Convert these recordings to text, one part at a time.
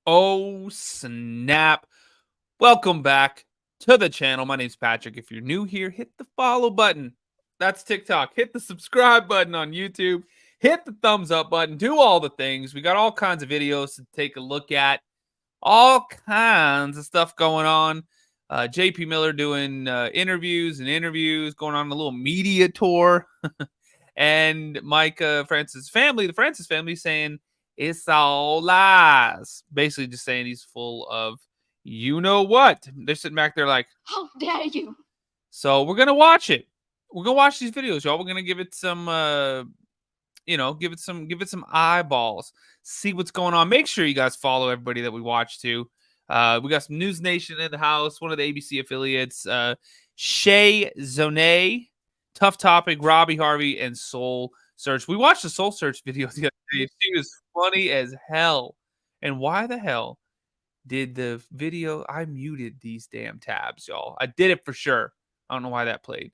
Oh, snap. Welcome back to the channel. My name's Patrick. If you're new here, hit the follow button. That's TikTok. Hit the subscribe button on YouTube. Hit the thumbs up button. Do all the things. We got all kinds of videos to take a look at. All kinds of stuff going on. JP Miller doing interviews, going on a little media tour. And Micah Francis' family, the Francis family, saying it's all lies. Basically just saying he's full of you know what. They're sitting back there like, how dare you? So we're gonna watch it. We're gonna watch these videos, y'all. We're gonna give it some give it some eyeballs. See what's going on. Make sure you guys follow everybody that we watch too. We got some News Nation in the house, one of the ABC affiliates, Shay Zone, Tough Topic, Robbie Harvey, and Soul Search. We watched the Soul Search video the other day. She was funny as hell. And why the hell did the video? I muted these damn tabs, y'all. I did it for sure. I don't know why that played.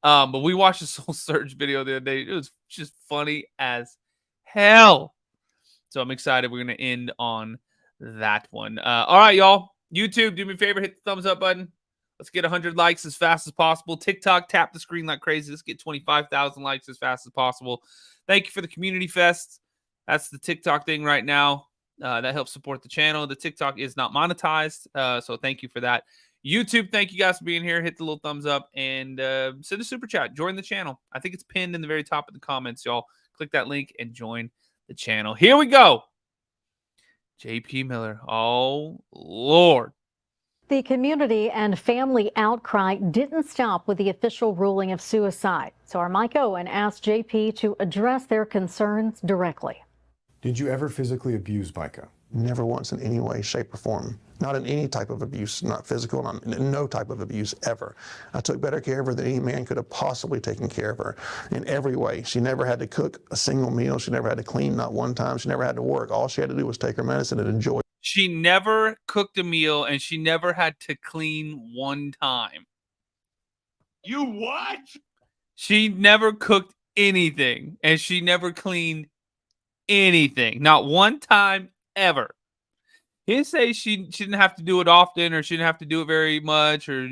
But we watched the Soul Search video the other day. It was just funny as hell. So I'm excited. We're going to end on that one. All right, y'all. YouTube, do me a favor. Hit the thumbs up button. Let's get 100 likes as fast as possible. TikTok, tap the screen like crazy. Let's get 25,000 likes as fast as possible. Thank you for the Community Fest. That's the TikTok thing right now. That helps support the channel. The TikTok is not monetized, so thank you for that. YouTube, thank you guys for being here. Hit the little thumbs up and send a super chat. Join the channel. I think it's pinned in the very top of the comments, y'all. Click that link and join the channel. Here we go. JP Miller. Oh, Lord. The community and family outcry didn't stop with the official ruling of suicide. So our Mike Owen asked JP to address their concerns directly. Did you ever physically abuse Mica? Never once in any way, shape, or form. Not in any type of abuse, not physical, no type of abuse ever. I took better care of her than any man could have possibly taken care of her in every way. She never had to cook a single meal. She never had to clean, not one time. She never had to work. All she had to do was take her medicine and enjoy. She never cooked a meal and she never had to clean one time. You what? She never cooked anything and she never cleaned anything. Not one time ever. He didn't say she didn't have to do it often or she didn't have to do it very much or,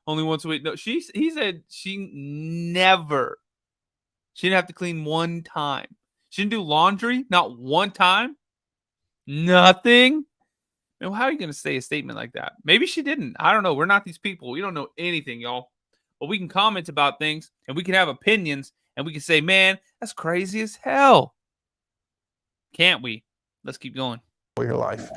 only once a week. No, he said she didn't have to clean one time. She didn't do laundry, not one time. Nothing. And how are you going to say a statement like that? Maybe she didn't. I don't know. We're not these people. We don't know anything, y'all. But we can comment about things and we can have opinions and we can say, man, that's crazy as hell. Can't we? Let's keep going. Your life.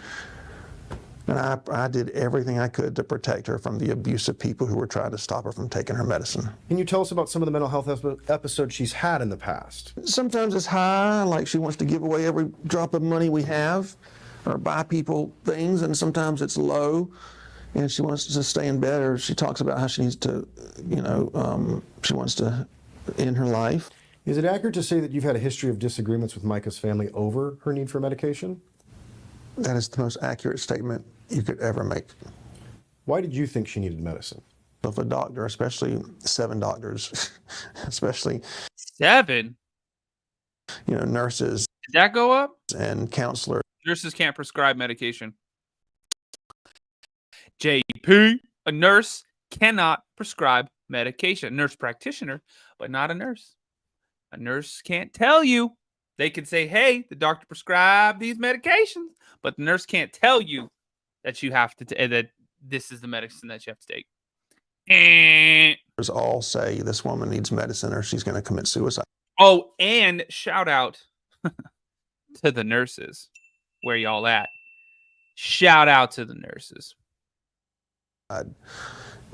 And I did everything I could to protect her from the abusive people who were trying to stop her from taking her medicine. Can you tell us about some of the mental health episodes she's had in the past? Sometimes it's high, like she wants to give away every drop of money we have or buy people things, and sometimes it's low and she wants to stay in bed, or she talks about how she needs to, she wants to end her life. Is it accurate to say that you've had a history of disagreements with Mica's family over her need for medication? That is the most accurate statement you could ever make. Why did you think she needed medicine? If a doctor, especially 7 doctors, especially 7, nurses. Did that go up? And counselors. Nurses can't prescribe medication. JP, a nurse cannot prescribe medication. A nurse practitioner, but not a nurse. A nurse can't tell you. They can say, hey, the doctor prescribed these medications, but the nurse can't tell you that you have to, that this is the medicine that you have to take. All say this woman needs medicine or she's going to commit suicide. Oh, and shout out to the nurses. Where y'all at? Shout out to the nurses.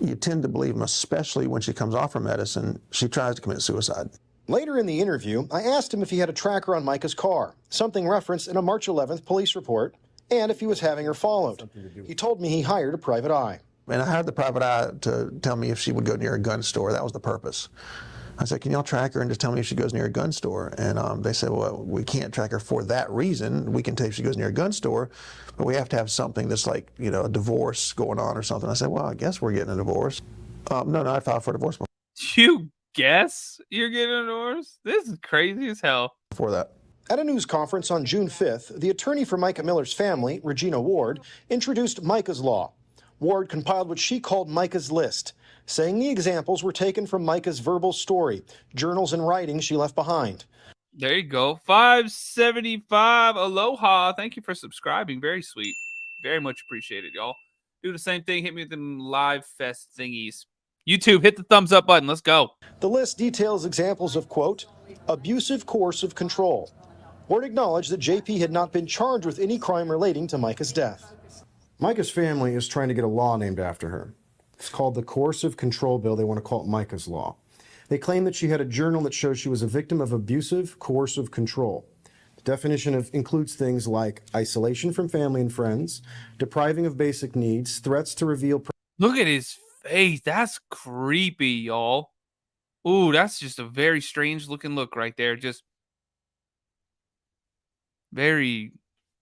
You tend to believe them, especially when she comes off her medicine, she tries to commit suicide. Later in the interview, I asked him if he had a tracker on Mica's car, something referenced in a March 11th police report, and if he was having her followed. He told me he hired a private eye. And I hired the private eye to tell me if she would go near a gun store. That was the purpose. I said, can y'all track her and just tell me if she goes near a gun store? And they said, well, we can't track her for that reason. We can tell if she goes near a gun store, but we have to have something that's like, a divorce going on or something. I said, well, I guess we're getting a divorce. No, I filed for divorce. You guess you're getting a divorce? This is crazy as hell. Before that. At a news conference on June 5th, the attorney for Mica Miller's family, Regina Ward, introduced Mica's Law. Ward compiled what she called Mica's List, saying the examples were taken from Mica's verbal story, journals and writings she left behind. There you go. 575. Aloha. Thank you for subscribing. Very sweet. Very much appreciated, y'all. Do the same thing. Hit me with them live fest thingies. YouTube, hit the thumbs up button. Let's go. The list details examples of, quote, abusive coercive control. Ward acknowledged that JP had not been charged with any crime relating to Mica's death. Mica's family is trying to get a law named after her. It's called the Coercive Control Bill. They want to call it Mica's Law. They claim that she had a journal that shows she was a victim of abusive coercive control. The definition includes things like isolation from family and friends, depriving of basic needs, threats to reveal... Look at his face. That's creepy, y'all. Ooh, that's just a very strange looking look right there. Just very,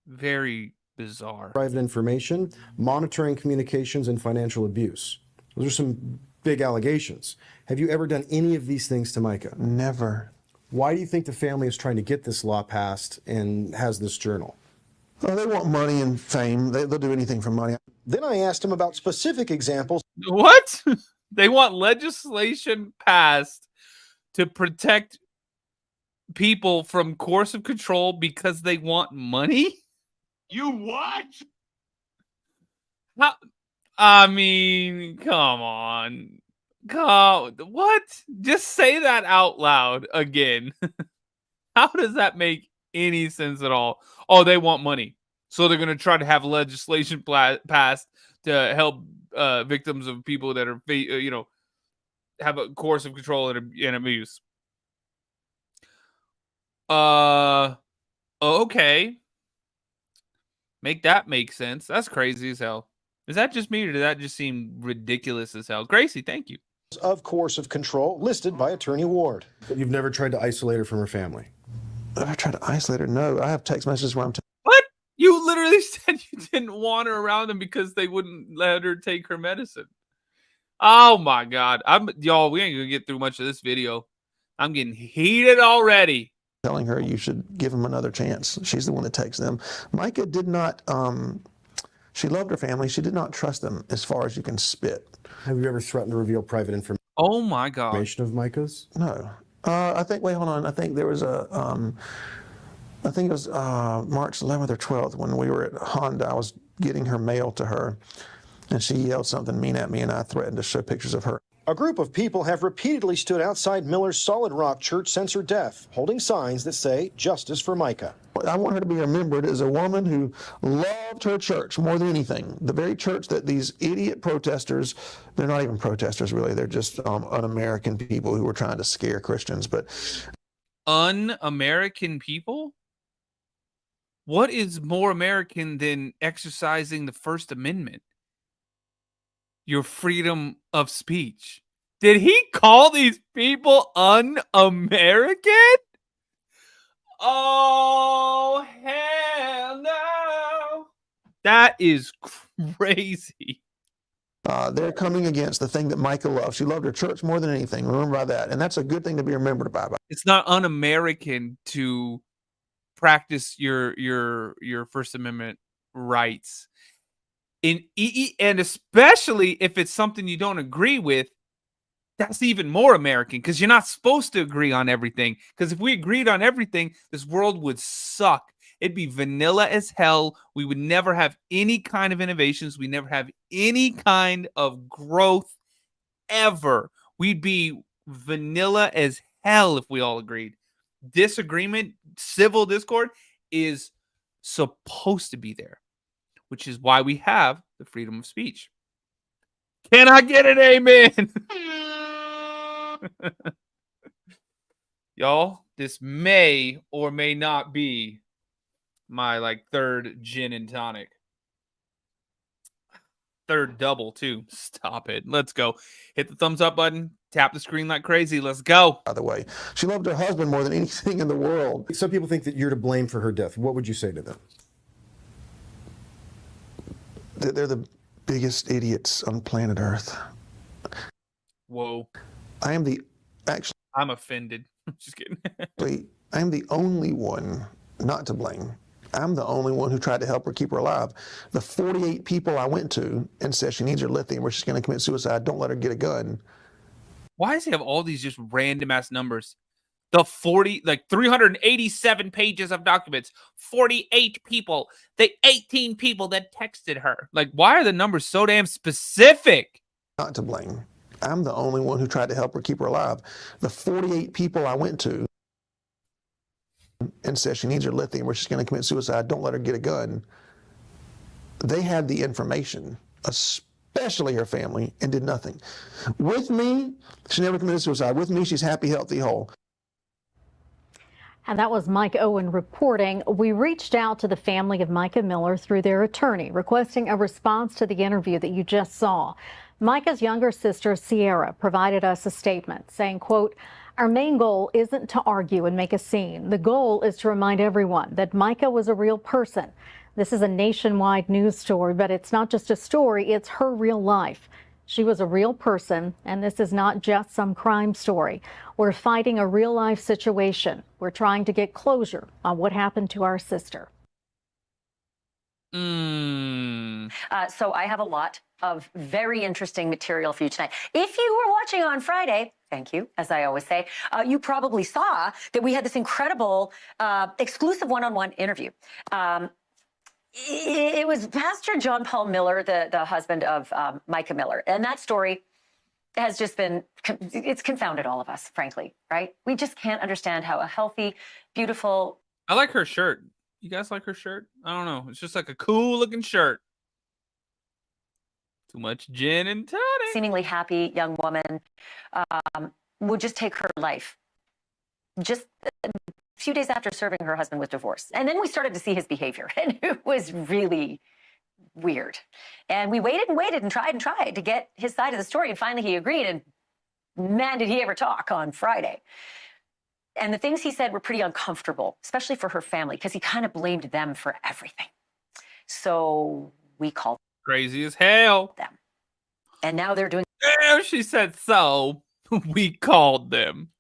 very bizarre. Private information, monitoring communications, and financial abuse. Those are some big allegations. Have you ever done any of these things to Mica? Never. Why do you think the family is trying to get this law passed and has this journal? Well, they want money and fame. They'll do anything for money. Then I asked him about specific examples. What? They want legislation passed to protect people from coercive control because they want money? You what? How? I mean, come on. What? Just say that out loud again. How does that make any sense at all? Oh, they want money. So they're going to try to have legislation passed to help victims of people that are, have a coercive control and abuse. Okay. Make that make sense. That's crazy as hell. Is that just me or did that just seem ridiculous as hell? Gracie, thank you. Of coercive control listed by Attorney Ward. You've never tried to isolate her from her family? Have I tried to isolate her? No. I have text messages where I'm What? You literally said you didn't want her around them because they wouldn't let her take her medicine. Oh my God. Y'all, we ain't gonna get through much of this video. I'm getting heated already. telling her you should give him another chance. She's the one that takes them. Mica did not, she loved her family. She did not trust them as far as you can spit. Have you ever threatened to reveal private information Oh my God. of Mica's? No. I think, wait, hold on. I think there was I think it was March 11th or 12th when we were at Honda. I was getting her mail to her, and she yelled something mean at me, and I threatened to show pictures of her. A group of people have repeatedly stood outside Miller's Solid Rock Church since her death, holding signs that say, "Justice for Mica." I want her to be remembered as a woman who loved her church more than anything. The very church that these idiot protesters, they're not even protesters really, they're just un-American people who were trying to scare Christians. But Un-American people? What is more American than exercising the First Amendment? Your freedom of speech. Did he call these people un-American? Oh, hell no. That is crazy. They're coming against the thing that Mica loved. She loved her church more than anything. Remember by that. And that's a good thing to be remembered by. It's not un-American to practice your First Amendment rights. And especially if it's something you don't agree with, that's even more American because you're not supposed to agree on everything. Because if we agreed on everything, this world would suck. It'd be vanilla as hell. We would never have any kind of innovations. We never have any kind of growth ever. We'd be vanilla as hell if we all agreed. Disagreement, civil discord is supposed to be there, which is why we have the freedom of speech. Can I get an amen? Y'all, this may or may not be my third gin and tonic. Third double too. Stop it. Let's go. Hit the thumbs up button. Tap the screen like crazy. Let's go. By the way, she loved her husband more than anything in the world. Some people think that you're to blame for her death. What would you say to them? They're the biggest idiots on planet Earth. Whoa. I am the, actually, I'm offended. Just kidding. I am the only one not to blame. I'm the only one who tried to help her keep her alive. The 48 people I went to and said she needs her lithium or she's going to commit suicide, don't let her get a gun. Why does he have all these just random ass numbers? The 387 pages of documents, 48 people, the 18 people that texted her. Like, why are the numbers so damn specific? Not to blame. I'm the only one who tried to help her keep her alive. The 48 people I went to and said she needs her lithium or she's going to commit suicide, don't let her get a gun. They had the information, especially her family, and did nothing. With me, she never committed suicide. With me, she's happy, healthy, whole. And that was Mike Owen reporting. We reached out to the family of Mica Miller through their attorney, requesting a response to the interview that you just saw. Mica's younger sister, Sierra, provided us a statement saying, quote, "Our main goal isn't to argue and make a scene. The goal is to remind everyone that Mica was a real person. This is a nationwide news story, but it's not just a story, it's her real life. She was a real person, and this is not just some crime story. We're fighting a real life situation. We're trying to get closure on what happened to our sister." So I have a lot of very interesting material for you tonight. If you were watching on Friday, thank you, as I always say, you probably saw that we had this incredible exclusive one-on-one interview. It was Pastor John Paul Miller, the husband of Mica Miller. And that story has just been, it's confounded all of us, frankly, right? We just can't understand how a healthy, beautiful. I like her shirt. You guys like her shirt? I don't know. It's just like a cool looking shirt. Too much gin and tonic. Seemingly happy young woman would just take her life. Just a few days after serving her husband with divorce. And then we started to see his behavior, and it was really weird. And we waited and tried to get his side of the story, and finally he agreed, and man, did he ever talk on Friday. And the things he said were pretty uncomfortable, especially for her family, because he kind of blamed them for everything. So we called Crazy as hell. them. And now they're doing. Damn, she said so. We called them.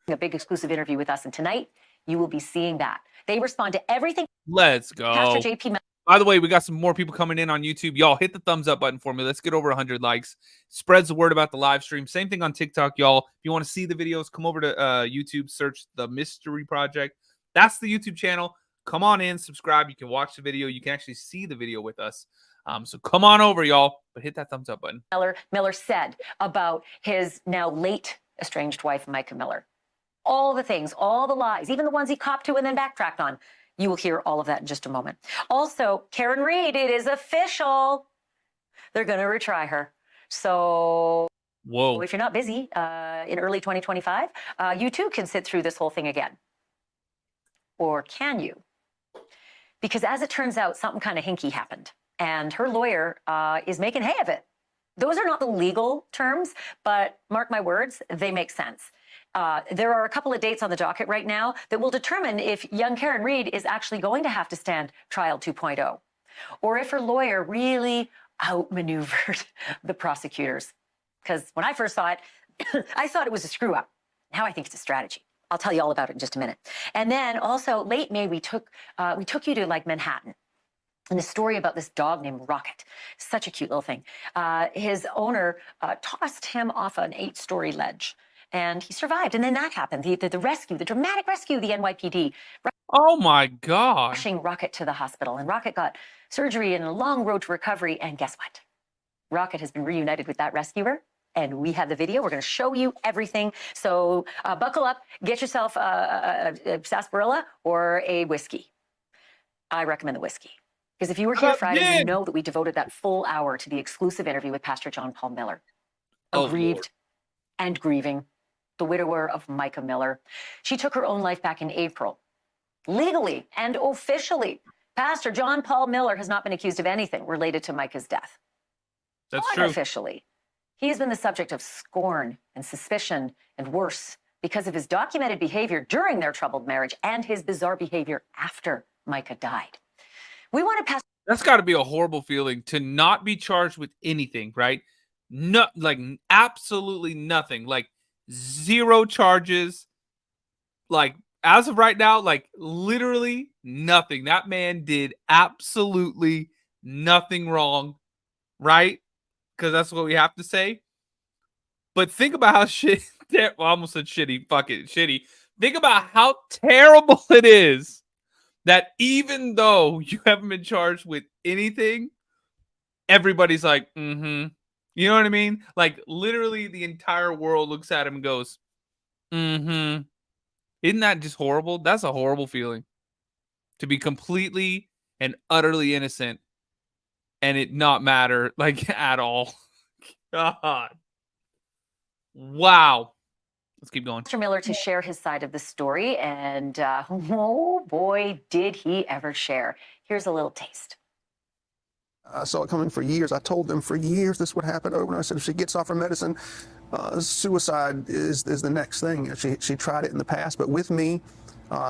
A big exclusive interview with us, and tonight you will be seeing that. They respond to everything. Let's go. Pastor JP. By the way, we got some more people coming in on YouTube. Y'all hit the thumbs up button for me. Let's get over 100 likes. Spreads the word about the live stream. Same thing on TikTok, y'all. If you want to see the videos, come over to YouTube, search The Mystery Project. That's the YouTube channel. Come on in, subscribe. You can watch the video. You can actually see the video with us. So come on over, y'all. But hit that thumbs up button. Miller said about his now late estranged wife, Mica Miller. All the things, all the lies, even the ones he copped to and then backtracked on. You will hear all of that in just a moment. Also, Karen Reed, it is official. They're going to retry her. So Whoa. if you're not busy in early 2025, you too can sit through this whole thing again. Or can you? Because as it turns out, something kind of hinky happened. And her lawyer is making hay of it. Those are not the legal terms, but mark my words, they make sense. There are a couple of dates on the docket right now that will determine if young Karen Reed is actually going to have to stand trial 2.0, or if her lawyer really outmaneuvered the prosecutors. Because when I first saw it, I thought it was a screw up. Now I think it's a strategy. I'll tell you all about it in just a minute. And then also late May, we took you to like Manhattan. And the story about this dog named Rocket, such a cute little thing. His owner tossed him off an 8-story ledge. And he survived. And then that happened. The rescue, the dramatic rescue, the NYPD. Oh, my God. Rushing Rocket to the hospital. And Rocket got surgery and a long road to recovery. And guess what? Rocket has been reunited with that rescuer. And we have the video. We're going to show you everything. So buckle up. Get yourself a sarsaparilla or a whiskey. I recommend the whiskey. Because if you were here Friday, you know that we devoted that full hour to the exclusive interview with Pastor John Paul Miller. Aggrieved and grieving. The widower of Mica Miller. She took her own life back in April. Legally and officially, Pastor John Paul Miller has not been accused of anything related to Mica's death. That's true. Unofficially, he has been the subject of scorn and suspicion and worse because of his documented behavior during their troubled marriage and his bizarre behavior after Mica died. We want to pass. That's got to be a horrible feeling to not be charged with anything, right? No, like absolutely nothing. Like 0 charges, like as of right now, like literally nothing. That man did absolutely nothing wrong, right? Because that's what we have to say. But think about how shit. Well, I almost said shitty. Fuck it, shitty. Think about how terrible it is that even though you haven't been charged with anything, everybody's like, mm-hmm. You know what I mean? Like literally the entire world looks at him and goes, mm-hmm. Isn't that just horrible? That's a horrible feeling. To be completely and utterly innocent and it not matter like at all. God. Wow. Let's keep going. Mr. Miller to share his side of the story, and oh boy, did he ever share. Here's a little taste. I saw it coming for years. I told them for years this would happen over. And I said, if she gets off her medicine, suicide is the next thing. She tried it in the past, but with me,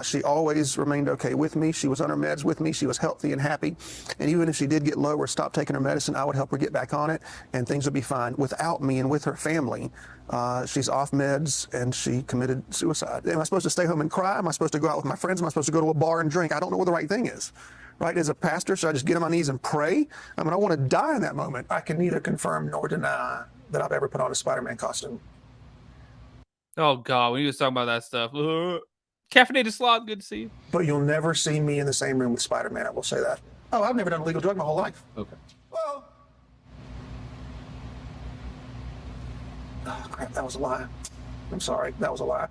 she always remained okay with me. She was on her meds with me. She was healthy and happy. And even if she did get low or stop taking her medicine, I would help her get back on it, and things would be fine. Without me and with her family, she's off meds, and she committed suicide. Am I supposed to stay home and cry? Am I supposed to go out with my friends? Am I supposed to go to a bar and drink? I don't know what the right thing is. Right? As a pastor, should I just get on my knees and pray? I mean, I want to die in that moment. I can neither confirm nor deny that I've ever put on a Spider-Man costume. Oh, God. When you was talking about that stuff. Caffeinated Sloth, good to see you. But you'll never see me in the same room with Spider-Man, I will say that. Oh, I've never done a legal drug my whole life. Okay. Well, oh, crap, that was a lie. I'm sorry, that was a lie.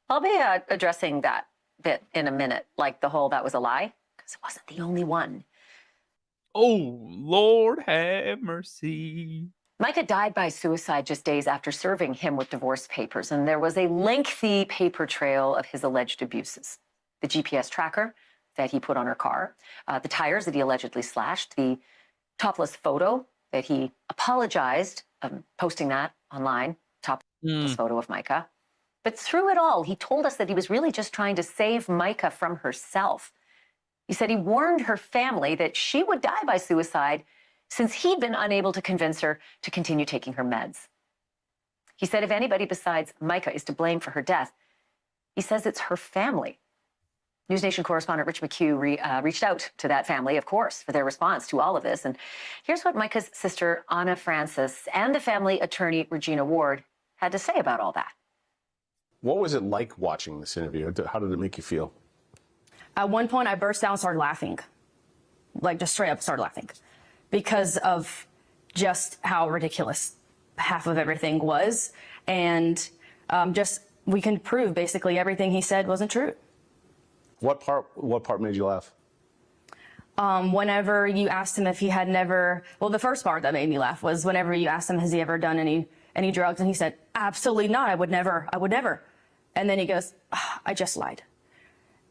I'll be addressing that bit in a minute, like the whole that was a lie, because it wasn't the only one. Oh, Lord have mercy. Mica died by suicide just days after serving him with divorce papers, and there was a lengthy paper trail of his alleged abuses. The GPS tracker that he put on her car, the tires that he allegedly slashed, the topless photo that he apologized, posting that online, topless photo of Mica. But through it all, he told us that he was really just trying to save Mica from herself. He said he warned her family that she would die by suicide since he'd been unable to convince her to continue taking her meds. He said if anybody besides Mica is to blame for her death, he says it's her family. News Nation correspondent Richard McQue reached out to that family, of course, for their response to all of this. And here's what Mica's sister, Anna Francis, and the family attorney, Regina Ward, had to say about all that. What was it like watching this interview? How did it make you feel? At one point, I burst out and started laughing. Like, just straight up started laughing. Because of just how ridiculous half of everything was. And just, we can prove basically everything he said wasn't true. What part made you laugh? Whenever you asked him if he had never, well, the first part that made me laugh was whenever you asked him, has he ever done any drugs? And he said, absolutely not. I would never. And then he goes, I just lied.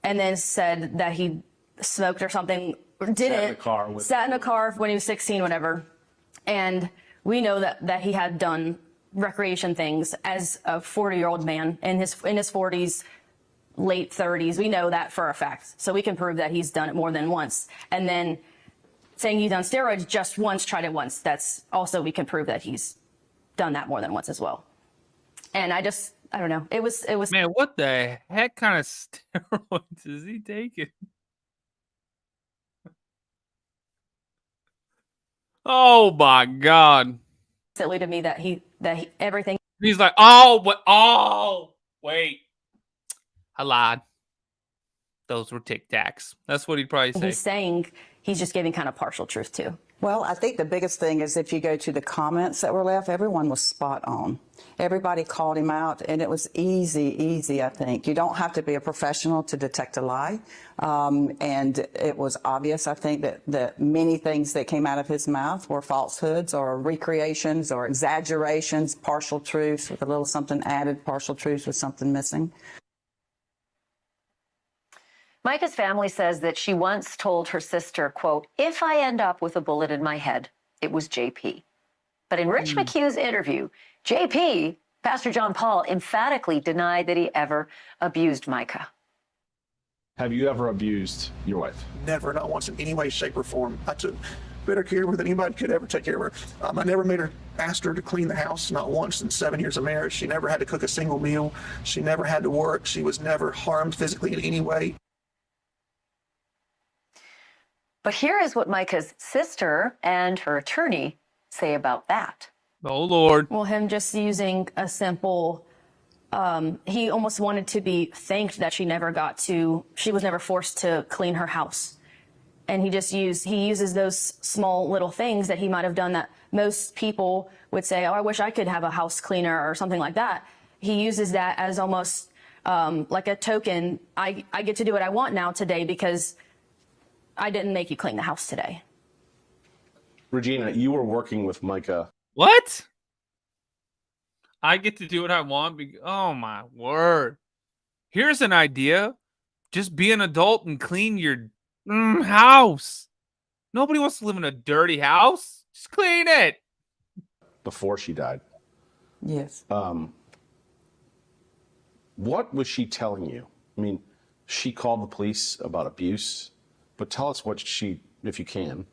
And then said that he smoked or something, or didn't. Sat in a car when he was 16, whatever. And we know that he had done recreation things as a 40-year-old man in his 40s, late 30s. We know that for a fact. So we can prove that he's done it more than once. And then saying he's done steroids just once, tried it once. That's also, we can prove that he's done that more than once as well. And I don't know. It was. Man, what the heck kind of steroids is he taking? Oh my God. Silly to me that he everything. He's like, wait. I lied. Those were Tic Tacs. That's what he'd probably say. He's saying he's just giving kind of partial truth too. Well, I think the biggest thing is if you go to the comments that were left, everyone was spot on. Everybody called him out, and it was easy, I think. You don't have to be a professional to detect a lie. And it was obvious, I think, that many things that came out of his mouth were falsehoods or recreations or exaggerations, partial truths with a little something added, partial truths with something missing. Mica's family says that she once told her sister, quote, if I end up with a bullet in my head, it was JP. But in Rich McQue's interview, JP, Pastor John Paul, emphatically denied that he ever abused Mica. Have you ever abused your wife? Never, not once in any way, shape, or form. better care of her than anybody could ever take care of her. I never made her ask her to clean the house, not once in 7 years of marriage. She never had to cook a single meal. She never had to work. She was never harmed physically in any way. But here is what Mica's sister and her attorney say about that. Oh, Lord. Well, him just using a simple, he almost wanted to be thanked that she was never forced to clean her house. And he uses those small little things that he might have done that most people would say, oh, I wish I could have a house cleaner or something like that. He uses that as almost like a token. I get to do what I want now today because I didn't make you clean the house today. Regina, you were working with Mica. What? I get to do what I want. Oh, my word. Here's an idea. Just be an adult and clean your house. Nobody wants to live in a dirty house. Just clean it. Before she died. Yes. What was she telling you? I mean, she called the police about abuse, but tell us what she, if you can,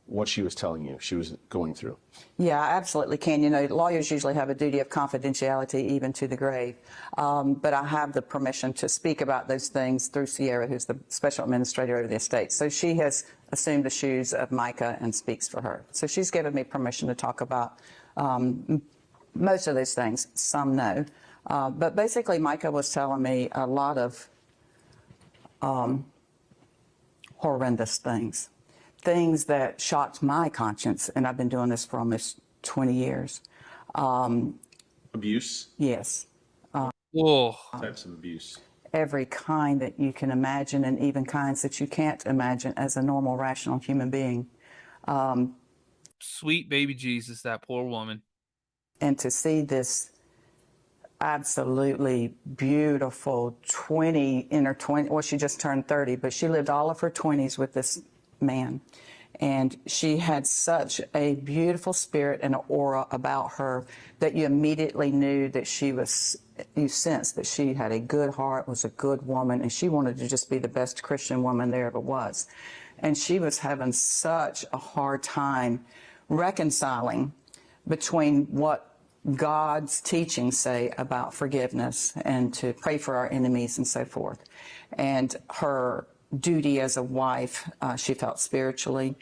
what she was telling you she was going through. Yeah, I absolutely can. You know, lawyers usually have a duty of confidentiality even to the grave. But I have the permission to speak about those things through Sierra, who's the special administrator over the estate. So she has assumed the shoes of Mica and speaks for her. So she's given me permission to talk about most of those things. Some no. But basically, Mica was telling me a lot of horrendous things. Things that shocked my conscience, and I've been doing this for almost 20 years. Abuse? Yes. Whoa. Types of abuse. Every kind that you can imagine, and even kinds that you can't imagine as a normal, rational human being. Sweet baby Jesus, that poor woman. And to see this absolutely beautiful 20, in her 20, well, she just turned 30, but she lived all of her 20s with this man. And she had such a beautiful spirit and an aura about her that you immediately knew that you sensed that she had a good heart, was a good woman, and she wanted to just be the best Christian woman there ever was. And she was having such a hard time reconciling between what God's teachings say about forgiveness and to pray for our enemies and so forth, and her duty as a wife. She felt spiritually.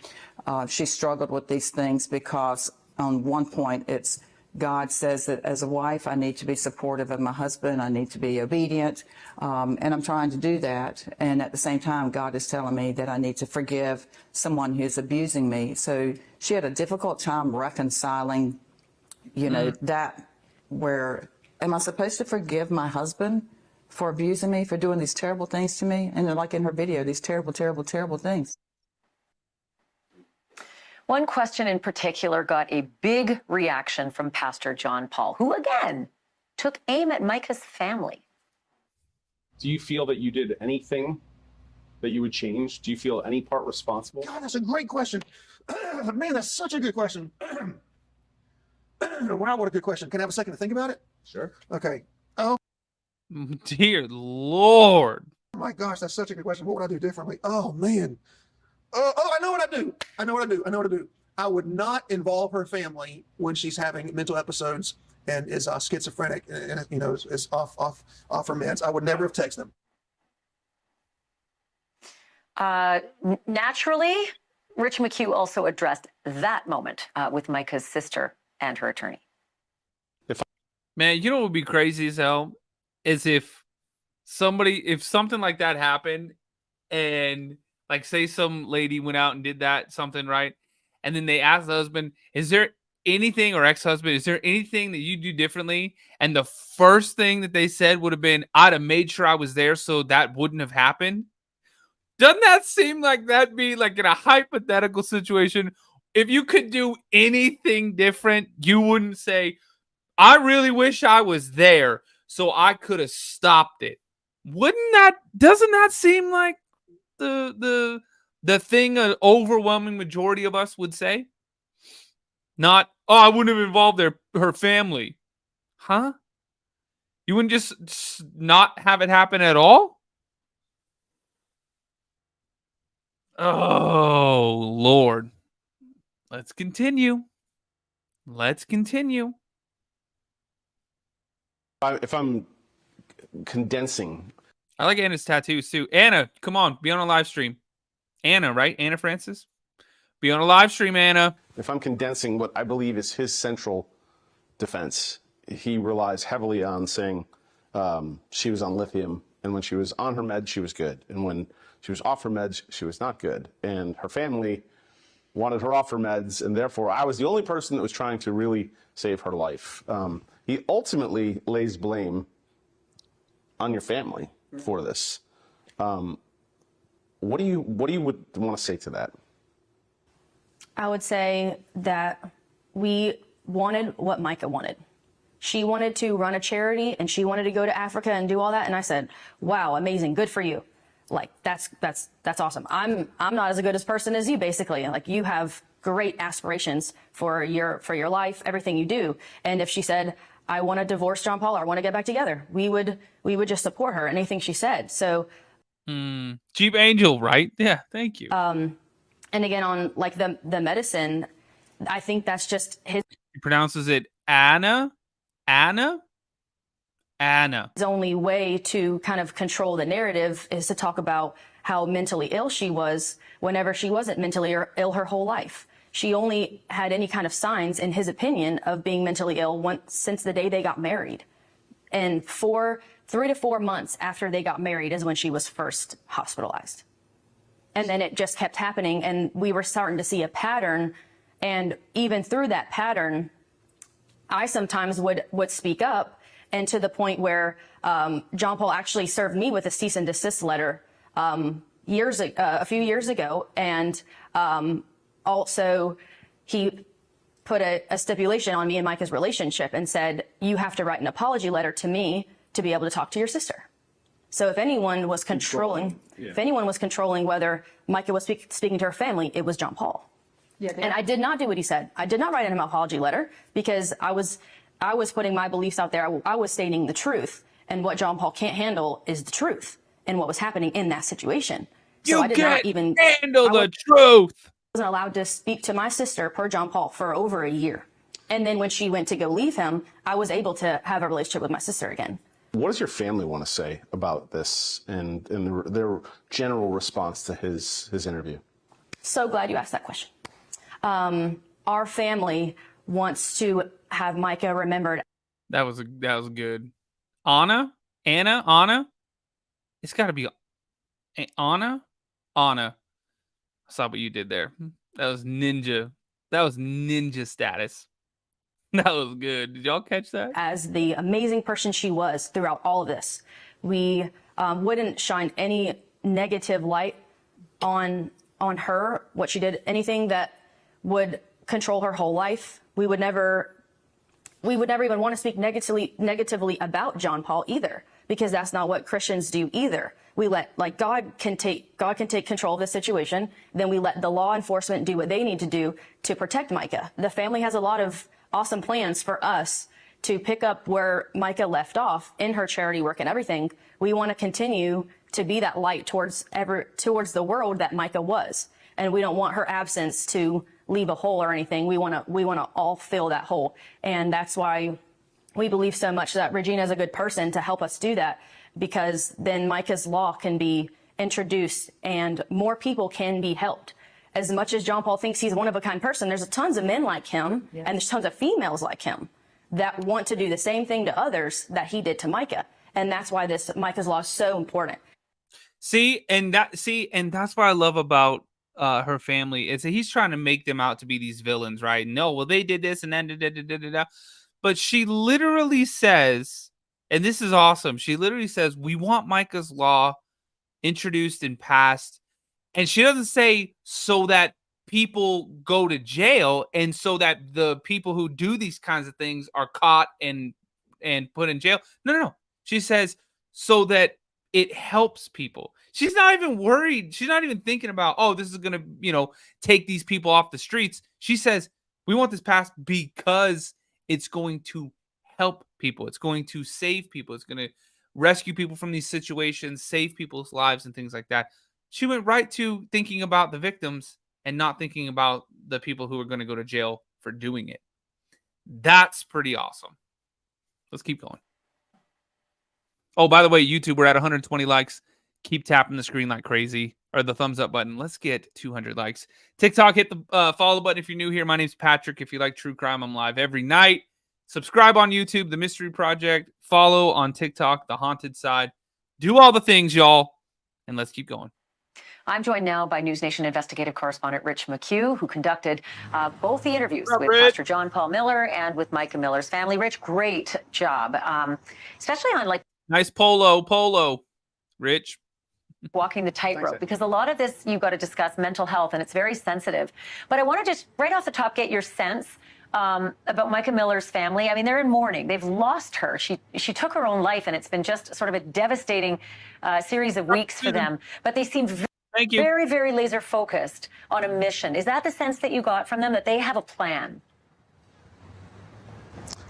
She struggled with these things because on one point it's God says that as a wife I need to be supportive of my husband, I need to be obedient, and I'm trying to do that, and at the same time God is telling me that I need to forgive someone who's abusing me. So she had a difficult time reconciling, you know, that where am I supposed to forgive my husband for abusing me, for doing these terrible things to me? And like in her video, these terrible, terrible, terrible things. One question in particular got a big reaction from Pastor John Paul, who again took aim at Mica's family. Do you feel that you did anything that you would change? Do you feel any part responsible? God, that's a great question. Man, that's such a good question. Wow, what a good question. Can I have a second to think about it? Sure. Okay. Oh Dear Lord. my gosh, that's such a good question. What would I do differently? Oh man. I know what I do. I know what I do. I would not involve her family when she's having mental episodes and is schizophrenic and you know is off her meds. I would never have texted them. Naturally, Rich McQue also addressed that moment with Mica's sister and her attorney. Man, you know what would be crazy as hell? Is if something like that happened and like say some lady went out and did something right, and then they asked the husband, is there anything, or ex-husband, is there anything that you do differently? And the first thing that they said would have been, I'd have made sure I was there so that wouldn't have happened. Doesn't that seem like that'd be like in a hypothetical situation? If you could do anything different, you wouldn't say, I really wish I was there so I could have stopped it. Doesn't that seem like the thing an overwhelming majority of us would say? Not, oh, I wouldn't have involved her family. Huh? You wouldn't just not have it happen at all? Oh, Lord. Let's continue. Let's continue. If I'm condensing, I like Anna's tattoos too. Anna, come on, be on a live stream. Anna, right? Anna Francis? Be on a live stream, Anna. if I'm condensing what I believe is his central defense, he relies heavily on saying she was on lithium, and when she was on her meds, she was good. And when she was off her meds, she was not good. And her family wanted her off her meds, and therefore I was the only person that was trying to really save her life. He ultimately lays blame on your family for this. What do you would want to say to that? I would say that we wanted what Mica wanted. She wanted to run a charity and she wanted to go to Africa and do all that. And I said, wow, amazing. Good for you. Like, that's awesome. I'm not as good a person as you, basically. Like, you have great aspirations for your life, everything you do. And if she said, I want to divorce John Paul, or I want to get back together, we would just support her, anything she said. So, Cheap Angel, right? Yeah. Thank you. and again, on like the medicine, I think that's just his He pronounces it Anna. his only way to kind of control the narrative is to talk about how mentally ill she was whenever she wasn't mentally ill her whole life. She only had any kind of signs, in his opinion, of being mentally ill since the day they got married. And 3 to 4 months after they got married is when she was first hospitalized. And then it just kept happening, and we were starting to see a pattern. And even through that pattern, I sometimes would speak up, and to the point where John Paul actually served me with a cease and desist letter a few years ago. And also, he put a stipulation on me and Mica's relationship and said, you have to write an apology letter to me to be able to talk to your sister. So if anyone was controlling whether Mica was speaking to her family, it was John Paul. Yeah, and I did not do what he said. I did not write an apology letter because I was putting my beliefs out there. I was stating the truth, and what John Paul can't handle is the truth and what was happening in that situation. So I did not even handle the truth. Wasn't allowed to speak to my sister per John Paul for over a year. And then when she went to go leave him, I was able to have a relationship with my sister again. What does your family want to say about this and their general response to his interview? So glad you asked that question. Our family wants to have Mica remembered. That was good. Anna. It's got to be Anna. I saw what you did there. That was ninja. That was ninja status. That was good. Did y'all catch that? As the amazing person she was throughout all of this, we wouldn't shine any negative light on her, what she did, anything that would control her whole life. We would never even want to speak negatively about John Paul either, because that's not what Christians do either. We let, like, God can take control of the situation. Then we let the law enforcement do what they need to do to protect Mica. The family has a lot of awesome plans for us to pick up where Mica left off in her charity work and everything. We want to continue to be that light towards the world that Mica was. And we don't want her absence to leave a hole or anything. We want to all fill that hole. And that's why we believe so much that Regina is a good person to help us do that, because then Mica's law can be introduced and more people can be helped. As much as John Paul thinks he's a one-of-a-kind person, there's tons of men like him, and there's tons of females like him that want to do the same thing to others that he did to Mica. And that's why this Mica's law is so important. And that's what I love about her family is that he's trying to make them out to be these villains, right? No, well, they did this and then but she literally says, and this is awesome, she literally says, we want Mica's law introduced and passed. And she doesn't say so that people go to jail and so that the people who do these kinds of things are caught and put in jail. No. She says so that it helps people. She's not even worried. She's not even thinking about, oh, this is going to, take these people off the streets. She says, we want this passed because it's going to help people. It's going to save people. It's going to rescue people from these situations, save people's lives and things like that. She went right to thinking about the victims and not thinking about the people who are going to go to jail for doing it. That's pretty awesome. Let's keep going. Oh, by the way, YouTube, we're at 120 likes. Keep tapping the screen like crazy, or the thumbs up button. Let's get 200 likes. TikTok, hit the follow button if you're new here. My name's Patrick. If you like true crime, I'm live every night. Subscribe on YouTube, The Mystery Project. Follow on TikTok, The Haunted Side. Do all the things, y'all, and let's keep going. I'm joined now by News Nation investigative correspondent Rich McQue, who conducted both the interviews with Pastor John Paul Miller and with Mica Miller's family. Rich, great job, especially on like nice polo, Rich. Walking the tightrope, because a lot of this you've got to discuss mental health, and it's very sensitive. But I want to just right off the top get your sense about Mica Miller's family. I mean, they're in mourning. They've lost her. She took her own life, and it's been just sort of a devastating series of weeks for them. But they seem very, very laser focused on a mission. Is that the sense that you got from them, that they have a plan?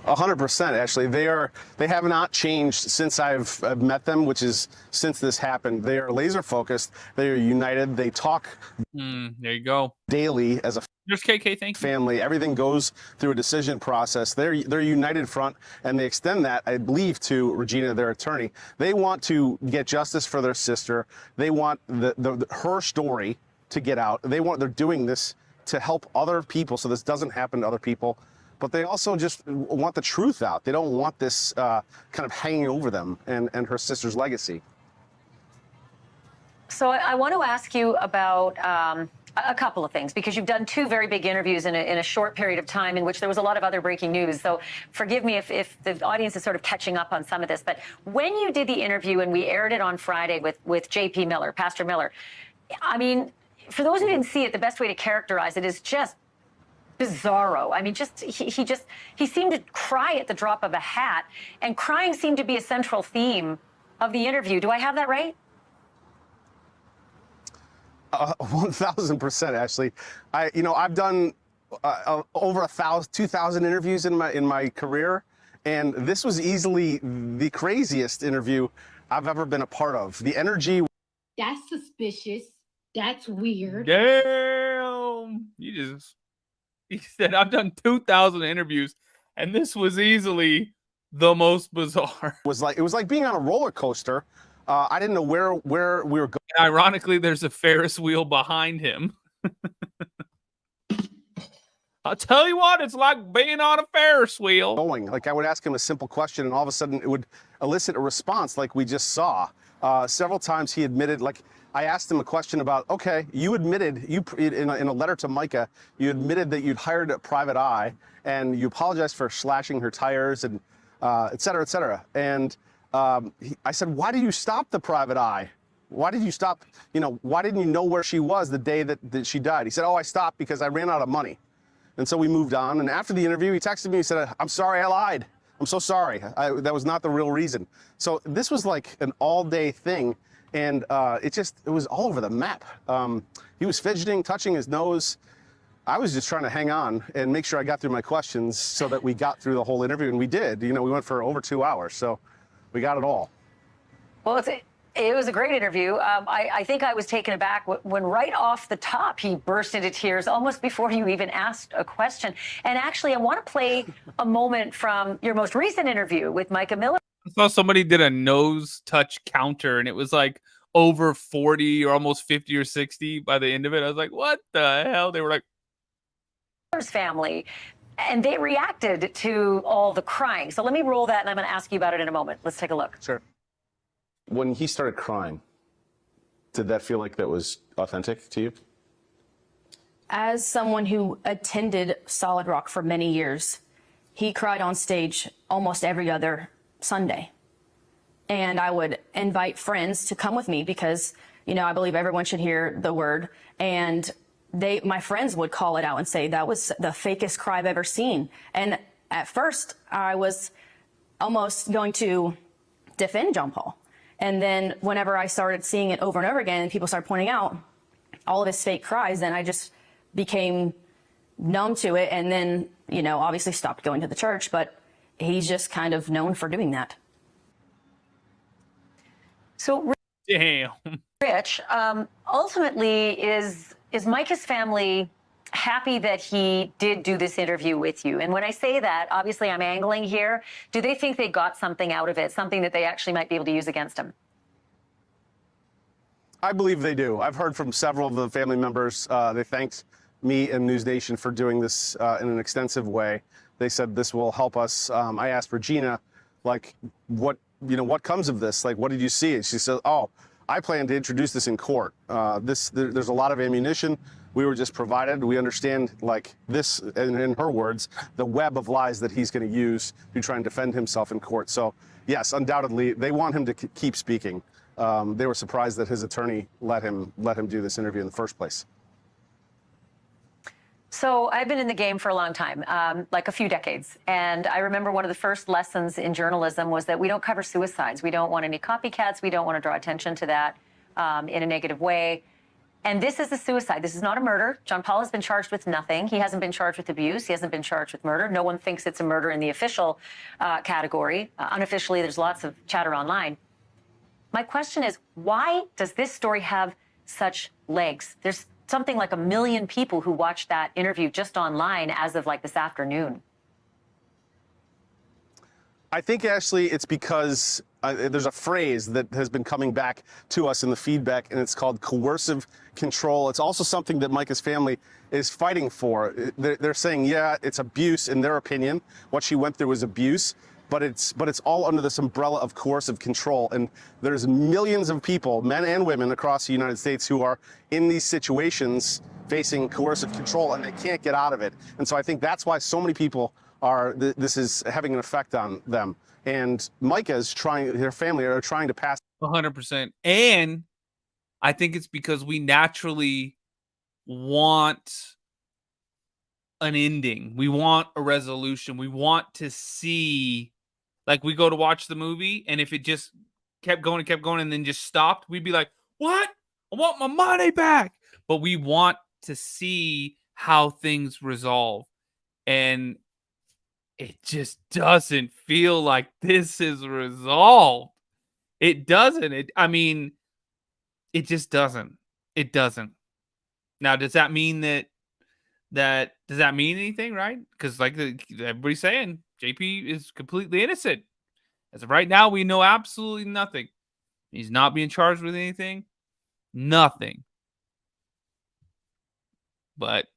100%, actually. They have not changed since I've met them, which is since this happened. They are laser focused. They are united. They talk there you go. daily as a There's KK, thank you. family. Everything goes through a decision process. They're united front, and they extend that, I believe, to Regina, their attorney. They want to get justice for their sister. They want her story to get out. They're doing this to help other people so this doesn't happen to other people. But they also just want the truth out. They don't want this kind of hanging over them and her sister's legacy. So I want to ask you about a couple of things, because you've done two very big interviews in a short period of time in which there was a lot of other breaking news. So forgive me if the audience is sort of catching up on some of this. But when you did the interview and we aired it on Friday with J.P. Miller, Pastor Miller, I mean, for those who didn't see it, the best way to characterize it is just bizarro. I mean, he seemed to cry at the drop of a hat, and crying seemed to be a central theme of the interview. Do I have that right? 1,000%, actually. I've done over 2,000 interviews in my career, and this was easily the craziest interview I've ever been a part of. The energy. That's suspicious. That's weird. Damn. He said, I've done 2,000 interviews, and this was easily the most bizarre. It was like being on a roller coaster. I didn't know where we were going. And ironically, there's a Ferris wheel behind him. I'll tell you what, it's like being on a Ferris wheel. Like, I would ask him a simple question, and all of a sudden it would elicit a response like we just saw. Several times he admitted, like, I asked him a question about, okay, you admitted, in a letter to Mica, you admitted that you'd hired a private eye, and you apologized for slashing her tires, and et cetera, et cetera. And I said, why did you stop the private eye? Why did you stop, why didn't you know where she was the day that she died? He said, I stopped because I ran out of money. And so we moved on. And after the interview, he texted me, he said, I'm sorry, I lied. I'm so sorry. That was not the real reason. So this was like an all-day thing. And it was all over the map. He was fidgeting, touching his nose. I was just trying to hang on and make sure I got through my questions so that we got through the whole interview. And we did. We went for over 2 hours. So we got it all. Well, it was a great interview. I think I was taken aback when right off the top he burst into tears almost before you even asked a question. And actually, I want to play a moment from your most recent interview with Mica Miller. I saw somebody did a nose touch counter, and it was like over 40 or almost 50 or 60 by the end of it. I was like, what the hell? They were like, family, and they reacted to all the crying. So let me roll that, and I'm going to ask you about it in a moment. Let's take a look. Sure. When he started crying, did that feel like that was authentic to you? As someone who attended Solid Rock for many years, he cried on stage almost every other Sunday. And I would invite friends to come with me because, I believe everyone should hear the word. And my friends would call it out and say, that was the fakest cry I've ever seen. And at first, I was almost going to defend John Paul. And then whenever I started seeing it over and over again, and people started pointing out all of his fake cries, then I just became numb to it. And then, obviously stopped going to the church, but he's just kind of known for doing that. So, damn. Rich, ultimately, is Mica's family happy that he did do this interview with you. And when I say that, obviously I'm angling here. Do they think they got something out of it, something that they actually might be able to use against him? I believe they do. I've heard from several of the family members. They thanked me and News Nation for doing this in an extensive way. They said this will help us. I asked Regina, like, what comes of this? Like, what did you see? And she said, oh, I plan to introduce this in court. There's a lot of ammunition. We were just provided. We understand, like, this, in her words, the web of lies that he's going to use to try and defend himself in court. So, yes, undoubtedly, they want him to keep speaking. They were surprised that his attorney let him do this interview in the first place. So I've been in the game for a long time, like a few decades. And I remember one of the first lessons in journalism was that we don't cover suicides. We don't want any copycats. We don't want to draw attention to that in a negative way. And this is a suicide. This is not a murder. John Paul has been charged with nothing. He hasn't been charged with abuse. He hasn't been charged with murder. No one thinks it's a murder in the official category. Unofficially, there's lots of chatter online. My question is, why does this story have such legs? There's something like 1 million people who watched that interview just online as of like this afternoon. I think, Ashley, it's because there's a phrase that has been coming back to us in the feedback, and it's called coercive control. It's also something that Mica's family is fighting for. They're saying, yeah, it's abuse in their opinion. What she went through was abuse, but it's all under this umbrella of coercive control. And there's millions of people, men and women across the United States, who are in these situations facing coercive control, and they can't get out of it. And so I think that's why so many people this is having an effect on them. And Mica's her family are trying to pass 100%. And I think it's because we naturally want an ending. We want a resolution. We want to see, like, we go to watch the movie, and if it just kept going and then just stopped, we'd be like, what? I want my money back. But we want to see how things resolve. And it just doesn't feel like this is resolved. It doesn't. It just doesn't. It doesn't. Now, does that mean does that mean anything, right? Because like everybody's saying, JP is completely innocent. As of right now, we know absolutely nothing. He's not being charged with anything. Nothing. But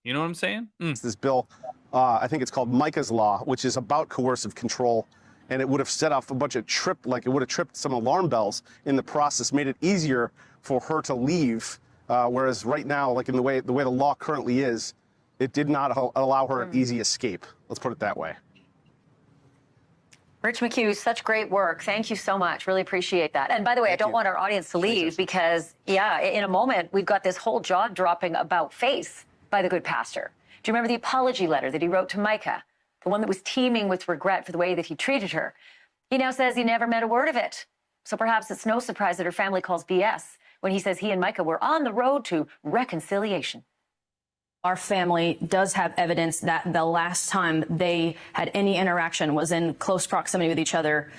you know what I'm saying? This bill, I think it's called Mica's Law, which is about coercive control. And it would have set off a bunch of it would have tripped some alarm bells in the process, made it easier for her to leave. Whereas right now, like in the way the law currently is, it did not allow her an easy escape. Let's put it that way. Rich McQue, such great work. Thank you so much. Really appreciate that. And by the way, I don't want our audience to leave because, yeah, in a moment, we've got this whole jaw-dropping about face by the good pastor. Do you remember the apology letter that he wrote to Mica? The one that was teeming with regret for the way that he treated her. He now says he never meant a word of it. So perhaps it's no surprise that her family calls BS when he says he and Mica were on the road to reconciliation. Our family does have evidence that the last time they had any interaction was in close proximity with each other.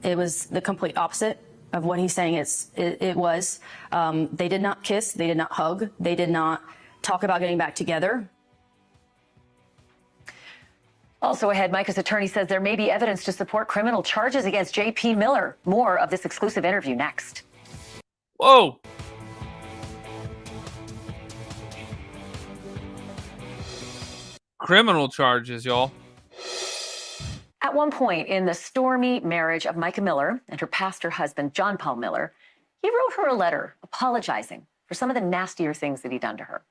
It was the complete opposite of what he's saying it was. They did not kiss. They did not hug. They did not talk about getting back together. Also ahead, Mica's attorney says there may be evidence to support criminal charges against J.P. Miller. More of this exclusive interview next. Whoa. Criminal charges, y'all. At one point in the stormy marriage of Mica Miller and her pastor husband, John Paul Miller, he wrote her a letter apologizing for some of the nastier things that he'd done to her.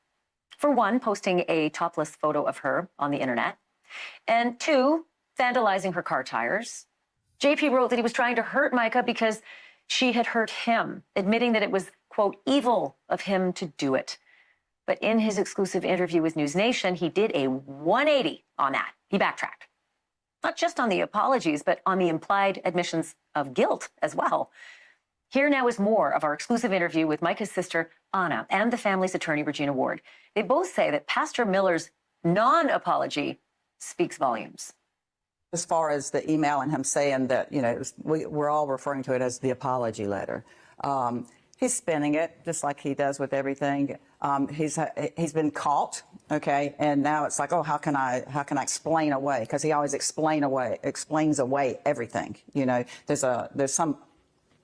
For one, posting a topless photo of her on the internet. And two, vandalizing her car tires. JP wrote that he was trying to hurt Mica because she had hurt him, admitting that it was, quote, evil of him to do it. But in his exclusive interview with News Nation, he did a 180 on that. He backtracked. Not just on the apologies, but on the implied admissions of guilt as well. Here now is more of our exclusive interview with Mica's sister, Anna, and the family's attorney, Regina Ward. They both say that Pastor Miller's non-apology speaks volumes. As far as the email and him saying that, we're all referring to it as the apology letter. He's spinning it just like he does with everything. He's been caught, okay, and now it's like, oh, how can I explain away? Because he always explains away everything. You know, there's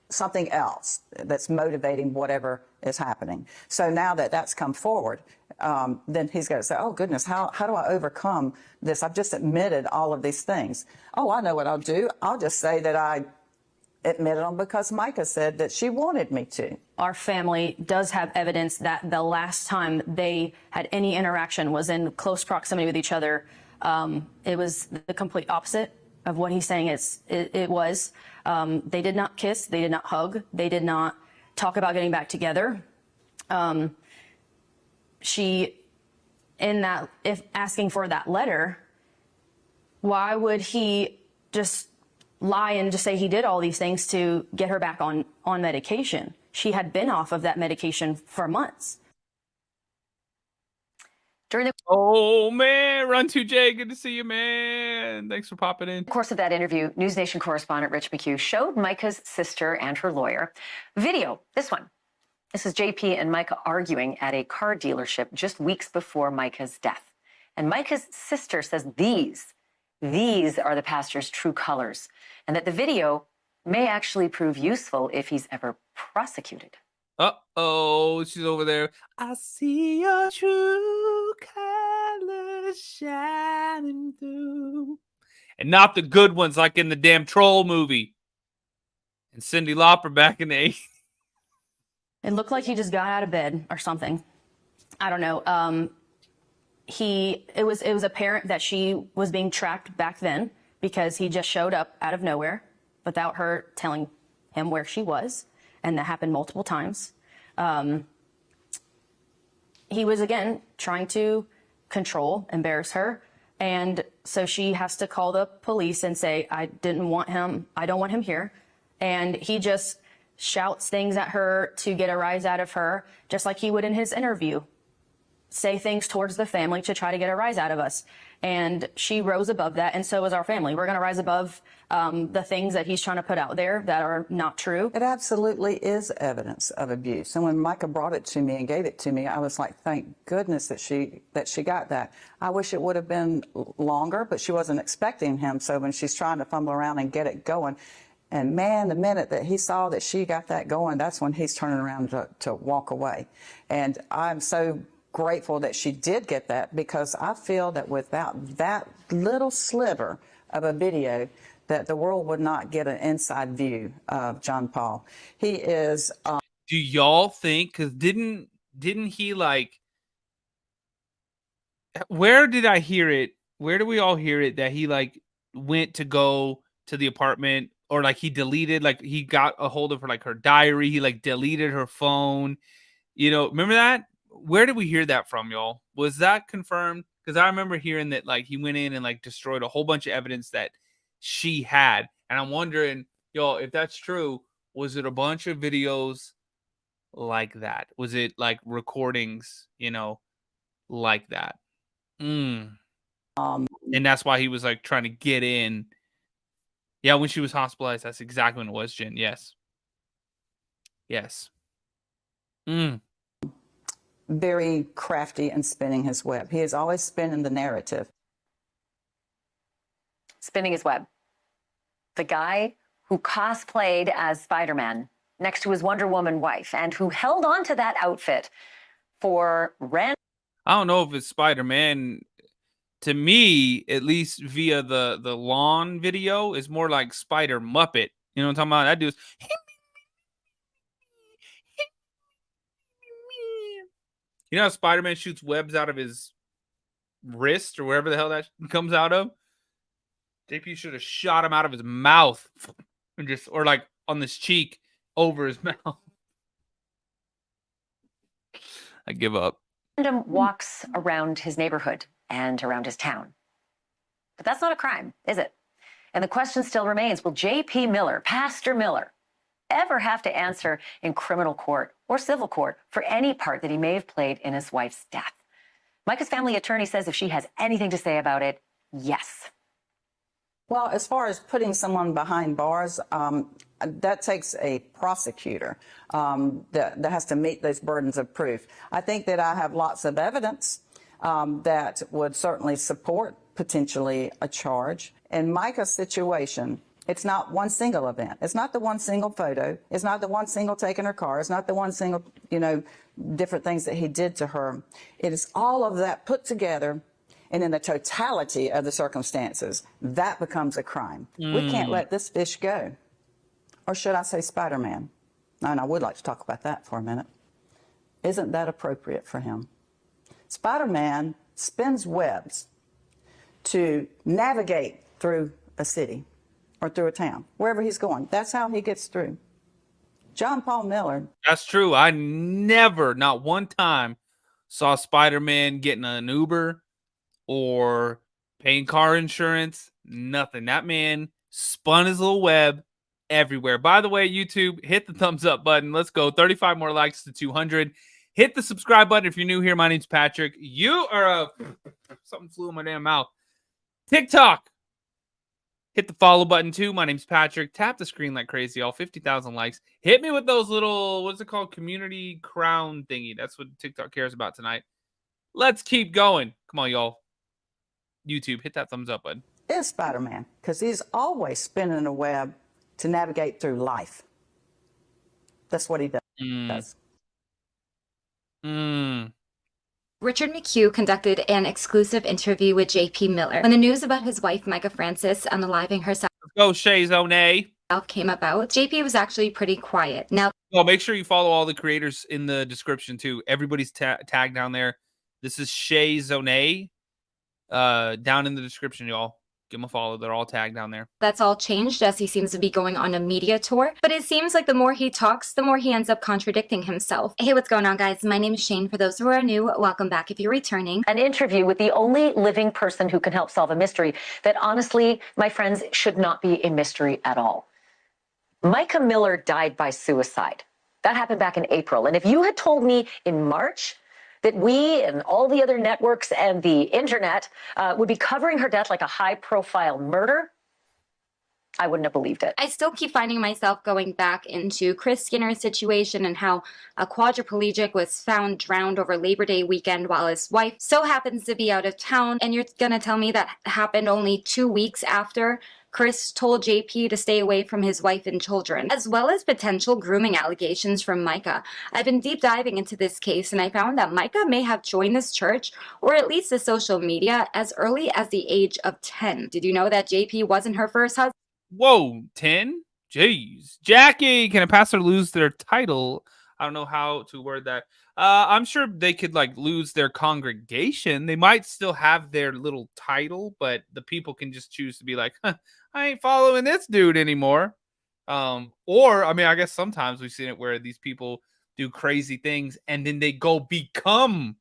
something else that's motivating whatever is happening. So now that that's come forward, then he's got to say, oh goodness, how do I overcome this? I've just admitted all of these things. Oh, I know what I'll do. I'll just say that I admitted them because Mica said that she wanted me to. Our family does have evidence that the last time they had any interaction was in close proximity with each other. It was the complete opposite of what he's saying it was. They did not kiss. They did not hug. They did not talk about getting back together. If asking for that letter, why would he just lie and just say he did all these things to get her back on medication? She had been off of that medication for months. Oh man, Run 2J, good to see you, man. Thanks for popping in. In the course of that interview, News Nation correspondent Rich McQue showed Mica's sister and her lawyer video. This one. This is JP and Mica arguing at a car dealership just weeks before Mica's death. And Mica's sister says these are the pastor's true colors, and that the video may actually prove useful if he's ever prosecuted. Uh-oh, she's over there. I see your true colors shining through. And not the good ones like in the damn Troll movie. And Cyndi Lauper back in the 80s. It looked like he just got out of bed or something. I don't know. It was apparent that she was being tracked back then because he just showed up out of nowhere without her telling him where she was. And that happened multiple times. He was, again, trying to control, embarrass her. And so she has to call the police and say, I don't want him here. And he just shouts things at her to get a rise out of her, just like he would in his interview. Say things towards the family to try to get a rise out of us. And she rose above that, and so is our family. We're going to rise above the things that he's trying to put out there that are not true. It absolutely is evidence of abuse. And when Mica brought it to me and gave it to me, I was like, thank goodness that she got that. I wish it would have been longer, but she wasn't expecting him. So when she's trying to fumble around and get it going, and man, the minute that he saw that she got that going, that's when he's turning around to walk away. And I'm so grateful that she did get that, because I feel that without that little sliver of a video, that the world would not get an inside view of John Paul. He is. Do y'all think? Because didn't he like? Where did I hear it? Where do we all hear it that he like went to go to the apartment, or like he deleted, like he got a hold of her, like her diary. He like deleted her phone. You know, remember that? Where did we hear that from, y'all? Was that confirmed? Because I remember hearing that like he went in and like destroyed a whole bunch of evidence that she had. And I'm wondering, y'all, if that's true, was it a bunch of videos like that? Was it like recordings, you know, like that? And that's why he was like trying to get in. Yeah, when she was hospitalized, that's exactly when it was, Jen. Yes. Yes. Very crafty and spinning his web. He is always spinning the narrative. Spinning his web. The guy who cosplayed as Spider-Man next to his Wonder Woman wife and who held on to that outfit for rent. I don't know if it's Spider-Man. To me, at least via the lawn video, is more like Spider Muppet. You know what I'm talking about? That dude's. You know how Spider-Man shoots webs out of his wrist or wherever the hell that comes out of? JP should have shot him out of his mouth and just, or like on this cheek over his mouth. I give up. Random walks around his neighborhood and around his town. But that's not a crime, is it? And the question still remains, will JP Miller, Pastor Miller, ever have to answer in criminal court or civil court for any part that he may have played in his wife's death? Mica's family attorney says if she has anything to say about it, yes. Well, as far as putting someone behind bars, that takes a prosecutor that has to meet those burdens of proof. I think that I have lots of evidence that would certainly support potentially a charge. In Mica's situation, it's not one single event. It's not the one single photo. It's not the one single take in her car. It's not the one single, different things that he did to her. It is all of that put together. And in the totality of the circumstances, that becomes a crime. We can't let this fish go. Or should I say Spider-Man? And I would like to talk about that for a minute. Isn't that appropriate for him? Spider-Man spins webs to navigate through a city or through a town, wherever he's going. That's how he gets through. John Paul Miller. That's true. I never, not one time, saw Spider-Man getting an Uber or paying car insurance, nothing. That man spun his little web everywhere. By the way, YouTube, hit the thumbs up button. Let's go. 35 more likes to 200. Hit the subscribe button if you're new here. My name's Patrick. You are something flew in my damn mouth. TikTok. Hit the follow button too. My name's Patrick. Tap the screen like crazy, y'all. 50,000 likes. Hit me with those little, what's it called? Community crown thingy. That's what TikTok cares about tonight. Let's keep going. Come on, y'all. YouTube, hit that thumbs up button. Is Spider-Man, because he's always spinning a web to navigate through life. That's what he does. Richard McQue conducted an exclusive interview with J.P. Miller. When the news about his wife, Mica Francis, unaliving herself Go Shay Zone. Came about, J.P. was actually pretty quiet. Now, make sure you follow all the creators in the description too. Everybody's tagged down there. This is Shay Zone. Down in the description, y'all. Give him a follow. They're all tagged down there. That's all changed as he seems to be going on a media tour. But it seems like the more he talks, the more he ends up contradicting himself. Hey, what's going on, guys? My name is Shane. For those who are new, welcome back if you're returning. An interview with the only living person who can help solve a mystery that, honestly, my friends, should not be a mystery at all. Mica Miller died by suicide. That happened back in April. And if you had told me in March that we and all the other networks and the internet would be covering her death like a high-profile murder, I wouldn't have believed it. I still keep finding myself going back into Chris Skinner's situation and how a quadriplegic was found drowned over Labor Day weekend while his wife so happens to be out of town. And you're going to tell me that happened only 2 weeks after Chris told JP to stay away from his wife and children, as well as potential grooming allegations from Mica. I've been deep diving into this case, and I found that Mica may have joined this church, or at least the social media, as early as the age of 10. Did you know that JP wasn't her first husband? Whoa, 10? Jeez. Jackie, can a pastor lose their title? I don't know how to word that. I'm sure they could lose their congregation. They might still have their little title, but the people can just choose to be like, I ain't following this dude anymore. Or, I guess sometimes we've seen it where these people do crazy things and then they go become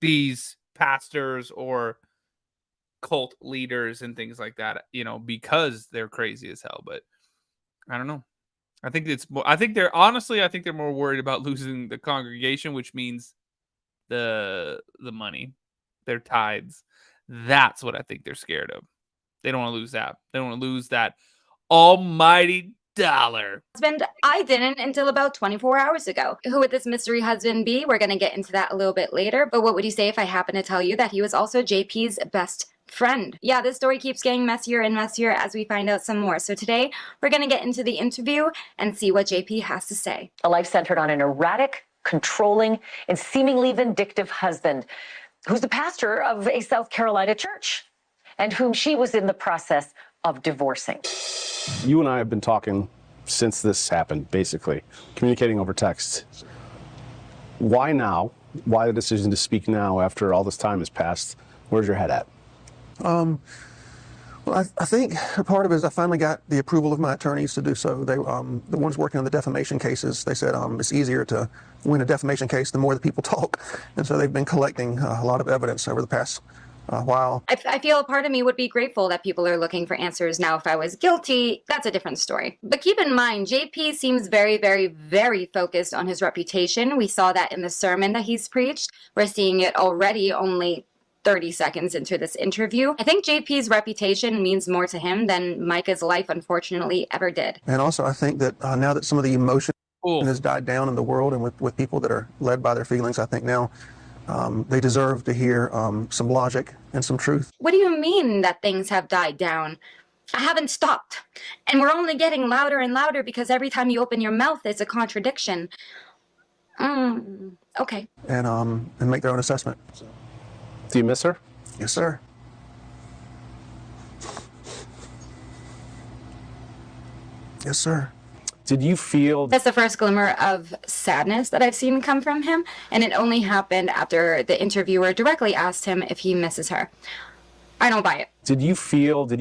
these pastors or cult leaders and things like that, because they're crazy as hell. But I don't know. I think they're more worried about losing the congregation, which means the money, their tithes. That's what I think they're scared of. They don't want to lose that. They don't want to lose that almighty dollar. Husband, I didn't until about 24 hours ago. Who would this mystery husband be? We're going to get into that a little bit later. But what would you say if I happen to tell you that he was also JP's best friend? Yeah, this story keeps getting messier and messier as we find out some more. So today, we're going to get into the interview and see what JP has to say. A life centered on an erratic, controlling, and seemingly vindictive husband who's the pastor of a South Carolina church and whom she was in the process of divorcing. You and I have been talking since this happened, basically, communicating over text. Why now? Why the decision to speak now after all this time has passed? Where's your head at? Well, I think part of it is I finally got the approval of my attorneys to do so. They, the ones working on the defamation cases, they said it's easier to win a defamation case the more that people talk. And so they've been collecting a lot of evidence over the past while. I feel a part of me would be grateful that people are looking for answers now. If I was guilty, that's a different story. But keep in mind, JP seems very, very, very focused on his reputation. We saw that in the sermon that he's preached. We're seeing it already only 30 seconds into this interview. I think JP's reputation means more to him than Mica's life unfortunately ever did. And also, I think that now that some of the emotion has died down in the world, and with people that are led by their feelings, I think now they deserve to hear some logic and some truth. What do you mean that things have died down? I haven't stopped. And we're only getting louder and louder because every time you open your mouth, it's a contradiction. Okay. And make their own assessment. Do you miss her? Yes, sir. Yes, sir. Did you feel... That's the first glimmer of sadness that I've seen come from him, and it only happened after the interviewer directly asked him if he misses her. I don't buy it. Did you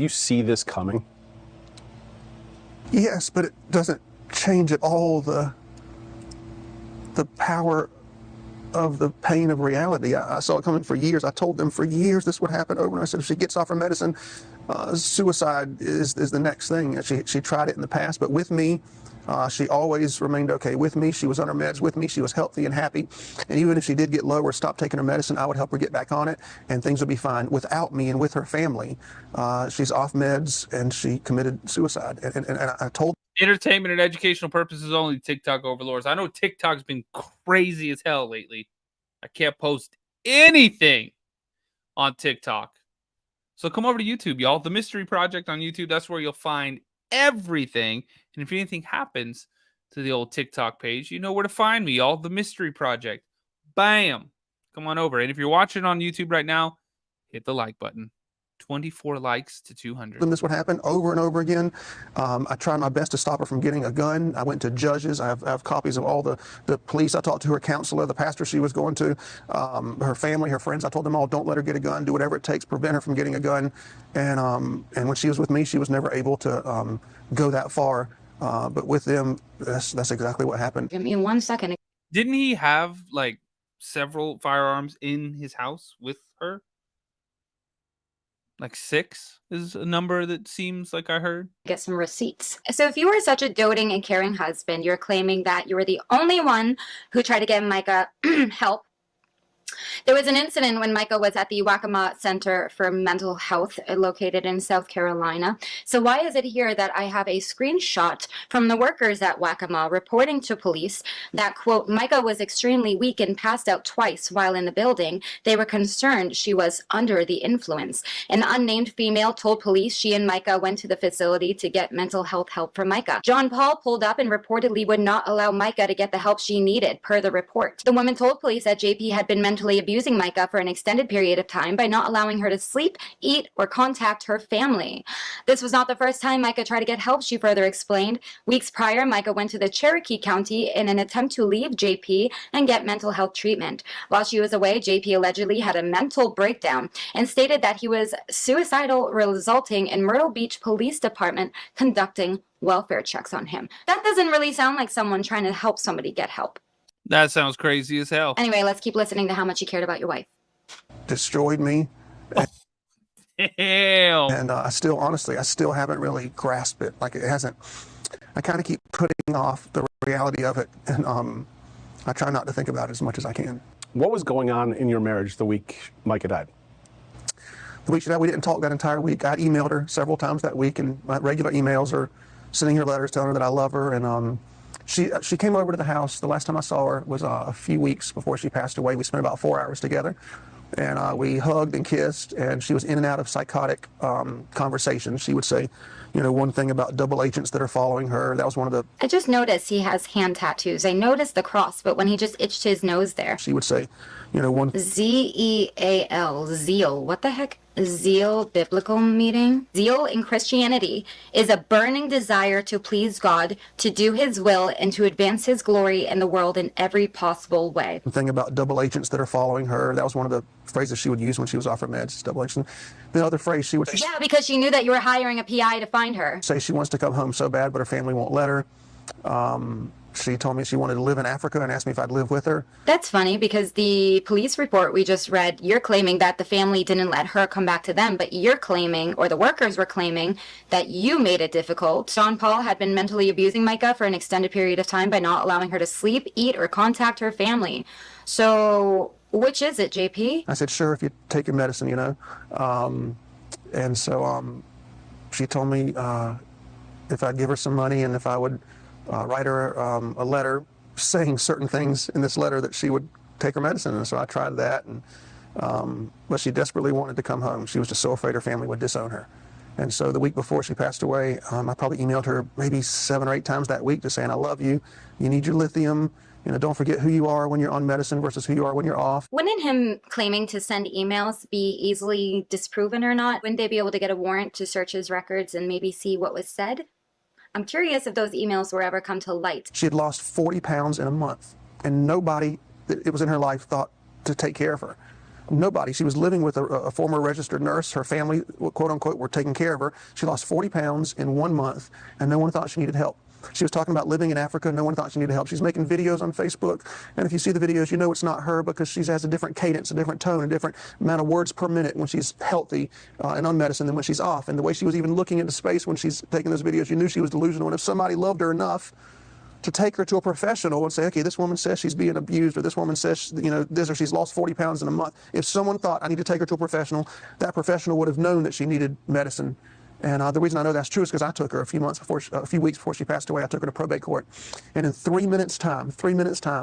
see this coming? Yes, but it doesn't change at all the power of the pain of reality. I saw it coming for years. I told them for years this would happen over, and I said if she gets off her medicine, suicide is the next thing. She tried it in the past, but with me, she always remained okay with me. She was on her meds with me. She was healthy and happy. And even if she did get low or stop taking her medicine, I would help her get back on it, and things would be fine. Without me and with her family, she's off meds, and she committed suicide. And I told... Entertainment and educational purposes only, TikTok overlords. I know TikTok's been crazy as hell lately. I can't post anything on TikTok. So come over to YouTube, y'all. The Mystery Project on YouTube. That's where you'll find everything. And if anything happens to the old TikTok page, you know where to find me, y'all. The Mystery Project. Bam. Come on over. And if you're watching on YouTube right now, hit the like button. 24 likes to 200. This would happen over and over again. I tried my best to stop her from getting a gun. I went to judges. I have copies of all the police. I talked to her counselor, the pastor she was going to, her family, her friends. I told them all, don't let her get a gun. Do whatever it takes, prevent her from getting a gun. And when she was with me, she was never able to go that far. But with them, that's exactly what happened. Give me 1 second. Didn't he have like several firearms in his house with her? Like 6 is a number that seems like I heard. Get some receipts. So if you were such a doting and caring husband, you're claiming that you were the only one who tried to get Mica help. There was an incident when Mica was at the Waccamaw Center for Mental Health located in South Carolina. So why is it here that I have a screenshot from the workers at Waccamaw reporting to police that, quote, Mica was extremely weak and passed out twice while in the building. They were concerned she was under the influence. An unnamed female told police she and Mica went to the facility to get mental health help for Mica. John Paul pulled up and reportedly would not allow Mica to get the help she needed, per the report. The woman told police that JP had been mentally abusing Mica for an extended period of time by not allowing her to sleep, eat, or contact her family. This was not the first time Mica tried to get help, she further explained. Weeks prior, Mica went to the Cherokee County in an attempt to leave JP and get mental health treatment. While she was away, JP allegedly had a mental breakdown and stated that he was suicidal, resulting in Myrtle Beach Police Department conducting welfare checks on him. That doesn't really sound like someone trying to help somebody get help. That sounds crazy as hell. Anyway, let's keep listening to how much you cared about your wife. Destroyed me. Damn. And I still haven't really grasped it. Like it hasn't. I kind of keep putting off the reality of it, and I try not to think about it as much as I can. What was going on in your marriage the week Mica died? The week she died, we didn't talk that entire week. I emailed her several times that week, and my regular emails are sending her letters telling her that I love her, and she came over to the house. The last time I saw her was a few weeks before she passed away. We spent about 4 hours together, and we hugged and kissed, and she was in and out of psychotic conversations. She would say, one thing about double agents that are following her. That was one of the... I just noticed he has hand tattoos. I noticed the cross, but when he just itched his nose there. She would say, one... Z-E-A-L, zeal. What the heck? Zeal, biblical meaning? Zeal in Christianity is a burning desire to please God, to do his will, and to advance his glory in the world in every possible way. The thing about double agents that are following her, that was one of the phrases she would use when she was off her meds, double agents. The other phrase she would say... Yeah, because she knew that you were hiring a PI to find her. Say she wants to come home so bad, but her family won't let her. She told me she wanted to live in Africa and asked me if I'd live with her. That's funny because the police report we just read, you're claiming that the family didn't let her come back to them, but you're claiming, or the workers were claiming, that you made it difficult. Sean Paul had been mentally abusing Mica for an extended period of time by not allowing her to sleep, eat, or contact her family. So which is it, JP? I said, sure, if you take your medicine, you know. And so she told me if I'd give her some money and if I would write her a letter saying certain things in this letter that she would take her medicine. And so I tried that, and but she desperately wanted to come home. She was just so afraid her family would disown her. And so the week before she passed away, I probably emailed her maybe 7 or 8 times that week just saying, I love you, you need your lithium, you know, don't forget who you are when you're on medicine versus who you are when you're off. Wouldn't him claiming to send emails be easily disproven or not? Wouldn't they be able to get a warrant to search his records and maybe see what was said? I'm curious if those emails were ever come to light. She had lost 40 pounds in a month, and nobody that was in her life thought to take care of her. Nobody. She was living with a former registered nurse. Her family, quote unquote, were taking care of her. She lost 40 pounds in 1 month, and no one thought she needed help. She was talking about living in Africa. No one thought she needed help. She's making videos on Facebook, and if you see the videos, you know it's not her because she has a different cadence, a different tone, a different amount of words per minute when she's healthy and on medicine than when she's off. And the way she was even looking into space when she's taking those videos, you knew she was delusional. And if somebody loved her enough to take her to a professional and say, okay, this woman says she's being abused, or this woman says, you know, this, or she's lost 40 pounds in a month. If someone thought, I need to take her to a professional, that professional would have known that she needed medicine. And the reason I know that's true is because I took her a few weeks before she passed away. I took her to probate court. And in 3 minutes time,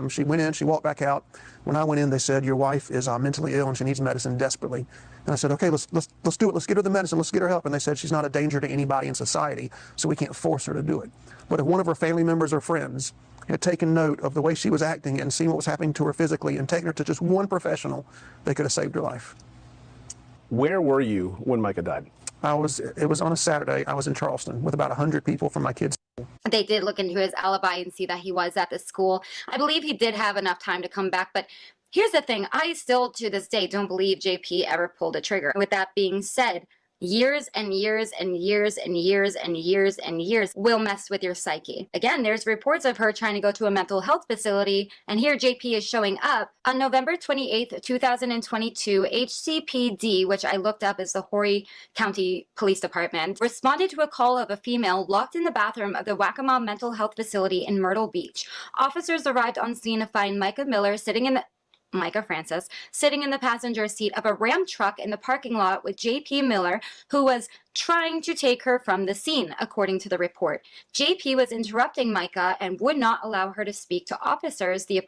she went in, she walked back out. When I went in, they said, your wife is mentally ill and she needs medicine desperately. And I said, okay, let's do it. Let's get her the medicine. Let's get her help. And they said, she's not a danger to anybody in society, so we can't force her to do it. But if one of her family members or friends had taken note of the way she was acting and seen what was happening to her physically and taken her to just one professional, they could have saved her life. Where were you when Mica died? It was on a Saturday. I was in Charleston with about 100 people from my kids' school. They did look into his alibi and see that he was at the school. I believe he did have enough time to come back, but here's the thing. I still, to this day, don't believe JP ever pulled a trigger. With that being said, years and years and years and years and years and years will mess with your psyche. Again, there's reports of her trying to go to a mental health facility, and here JP is showing up. On November 28th, 2022, HCPD, which I looked up as the Horry County Police Department, responded to a call of a female locked in the bathroom of the Waccamaw Mental Health Facility in Myrtle Beach. Officers arrived on scene to find Mica Miller Mica Francis, sitting in the passenger seat of a Ram truck in the parking lot with JP Miller, who was trying to take her from the scene, according to the report. JP was interrupting Mica and would not allow her to speak to officers, the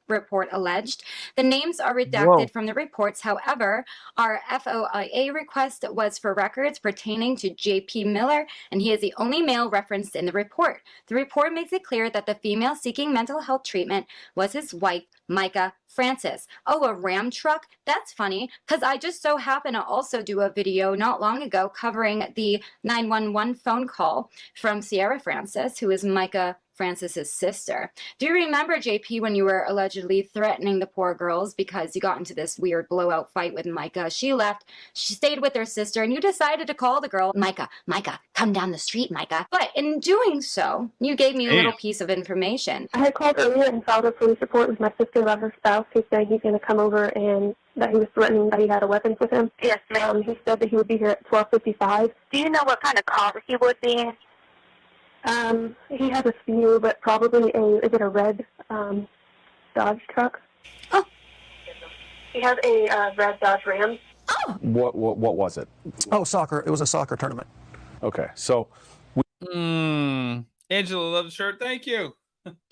report alleged. The names are redacted from the reports. However, our FOIA request was for records pertaining to JP Miller, and he is the only male referenced in the report. The report makes it clear that the female seeking mental health treatment was his wife, Mica Francis. Oh, a Ram truck? That's funny, because I just so happen to also do a video not long ago covering the 911 phone call from Sierra Francis, who is Mica Francis's sister. Do you remember, JP, when you were allegedly threatening the poor girls because you got into this weird blowout fight with Mica? She left, she stayed with her sister, and you decided to call the girl, Mica, come down the street, Mica. But in doing so, you gave me a little piece of information. I had called earlier and filed a police report with my sister-lover spouse who said he's going to come over and that he was threatening that he had a weapon with him. Yes, ma'am. He said that he would be here at 12:55. Do you know what kind of car he would be in? He has a few, but probably is it a red Dodge truck? Oh. He has a red Dodge Ram. Oh. What was it? Oh, soccer. It was a soccer tournament. Okay, so. Angela, love the shirt. Thank you.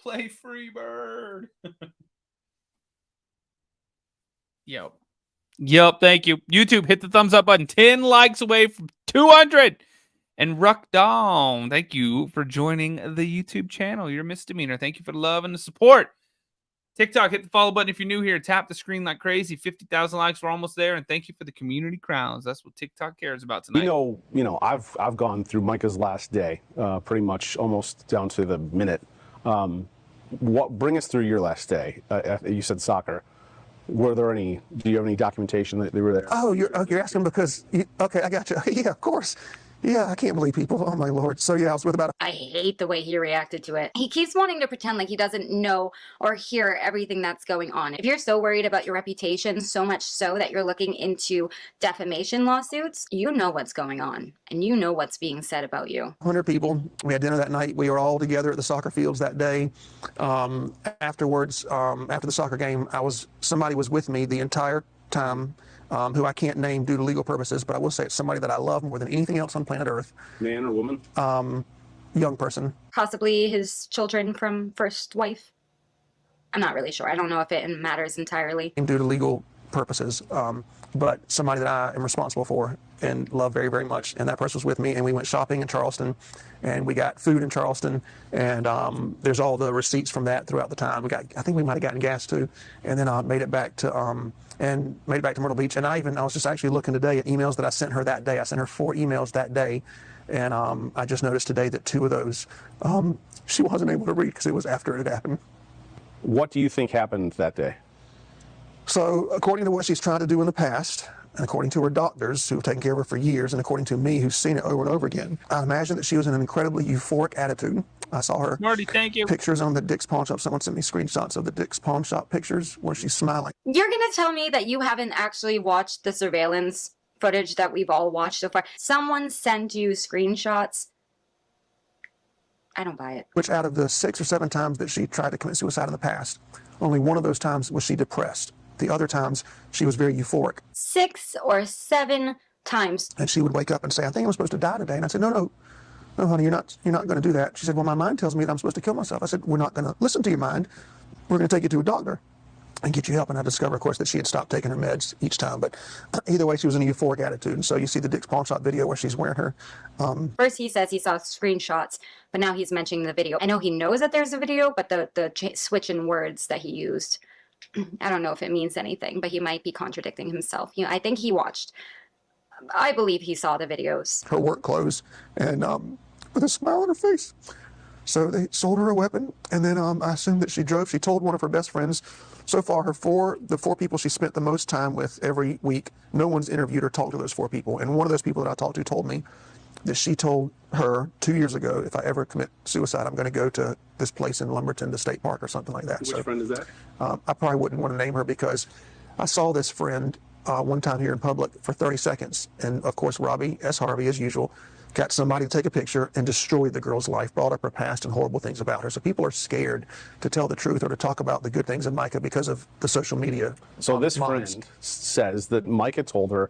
Play free bird. Yep. Thank you. YouTube, hit the thumbs up button. 10 likes away from 200. And Ruck Dong, thank you for joining the YouTube channel. You're a misdemeanor. Thank you for the love and the support. TikTok, hit the follow button if you're new here. Tap the screen like crazy. 50,000 likes. We're almost there. And thank you for the community crowns. That's what TikTok cares about tonight. You know, I've gone through Mica's last day, pretty much almost down to the minute. Bring us through your last day. You said soccer. Were there any? Do you have any documentation that they were there? Oh, you're asking because okay, I got you. Yeah, of course. Yeah, I can't believe people. Oh my Lord. So yeah, I was with about. I hate the way he reacted to it. He keeps wanting to pretend like he doesn't know or hear everything that's going on. If you're so worried about your reputation, so much so that you're looking into defamation lawsuits, you know what's going on and you know what's being said about you. 100 people. We had dinner that night. We were all together at the soccer fields that day. Afterwards, after the soccer game, somebody was with me the entire time. Who I can't name due to legal purposes, but I will say it's somebody that I love more than anything else on planet Earth. Man or woman? Young person. Possibly his children from first wife. I'm not really sure. I don't know if it matters entirely. Due to legal purposes, but somebody that I am responsible for and love very, very much. And that person was with me, and we went shopping in Charleston, and we got food in Charleston, and there's all the receipts from that throughout the time. I think we might have gotten gas too, and then made it back to Myrtle Beach. And I was just actually looking today at emails that I sent her that day. I sent her 4 emails that day, and I just noticed today that 2 of those she wasn't able to read because it was after it had happened. What do you think happened that day? So according to what she's tried to do in the past, and according to her doctors who have taken care of her for years, and according to me who's seen it over and over again, I imagine that she was in an incredibly euphoric attitude. I saw her Marty, thank you. Pictures on the Dick's Pawn Shop. Someone sent me screenshots of the Dick's Pawn Shop pictures where she's smiling. You're going to tell me that you haven't actually watched the surveillance footage that we've all watched so far? Someone sent you screenshots? I don't buy it. Which out of the 6 or 7 times that she tried to commit suicide in the past, only one of those times was she depressed. The other times, she was very euphoric. 6 or 7 times. And she would wake up and say, I think I'm supposed to die today. And I said, no, honey, you're not going to do that. She said, well, my mind tells me that I'm supposed to kill myself. I said, we're not going to listen to your mind. We're going to take you to a doctor and get you help. And I discovered, of course, that she had stopped taking her meds each time. But either way, she was in a euphoric attitude. And so you see the Dick's Pawn Shop video where she's wearing her. First, he says he saw screenshots, but now he's mentioning the video. I know he knows that there's a video, but the switch in words that he used, I don't know if it means anything, but he might be contradicting himself. I think he watched. I believe he saw the videos. Her work clothes and with a smile on her face. So they sold her a weapon, and then I assumed that she drove. She told one of her best friends. So far, the 4 people she spent the most time with every week, no one's interviewed or talked to those 4 people. And one of those people that I talked to told me that she told her 2 years ago, if I ever commit suicide, I'm going to go to this place in Lumberton, the state park or something like that. Which friend is that? I probably wouldn't want to name her because I saw this friend one time here in public for 30 seconds. And of course, Robbie S. Harvey, as usual, got somebody to take a picture and destroyed the girl's life, brought up her past and horrible things about her. So people are scared to tell the truth or to talk about the good things of Mica because of the social media. So this friend says that Mica told her,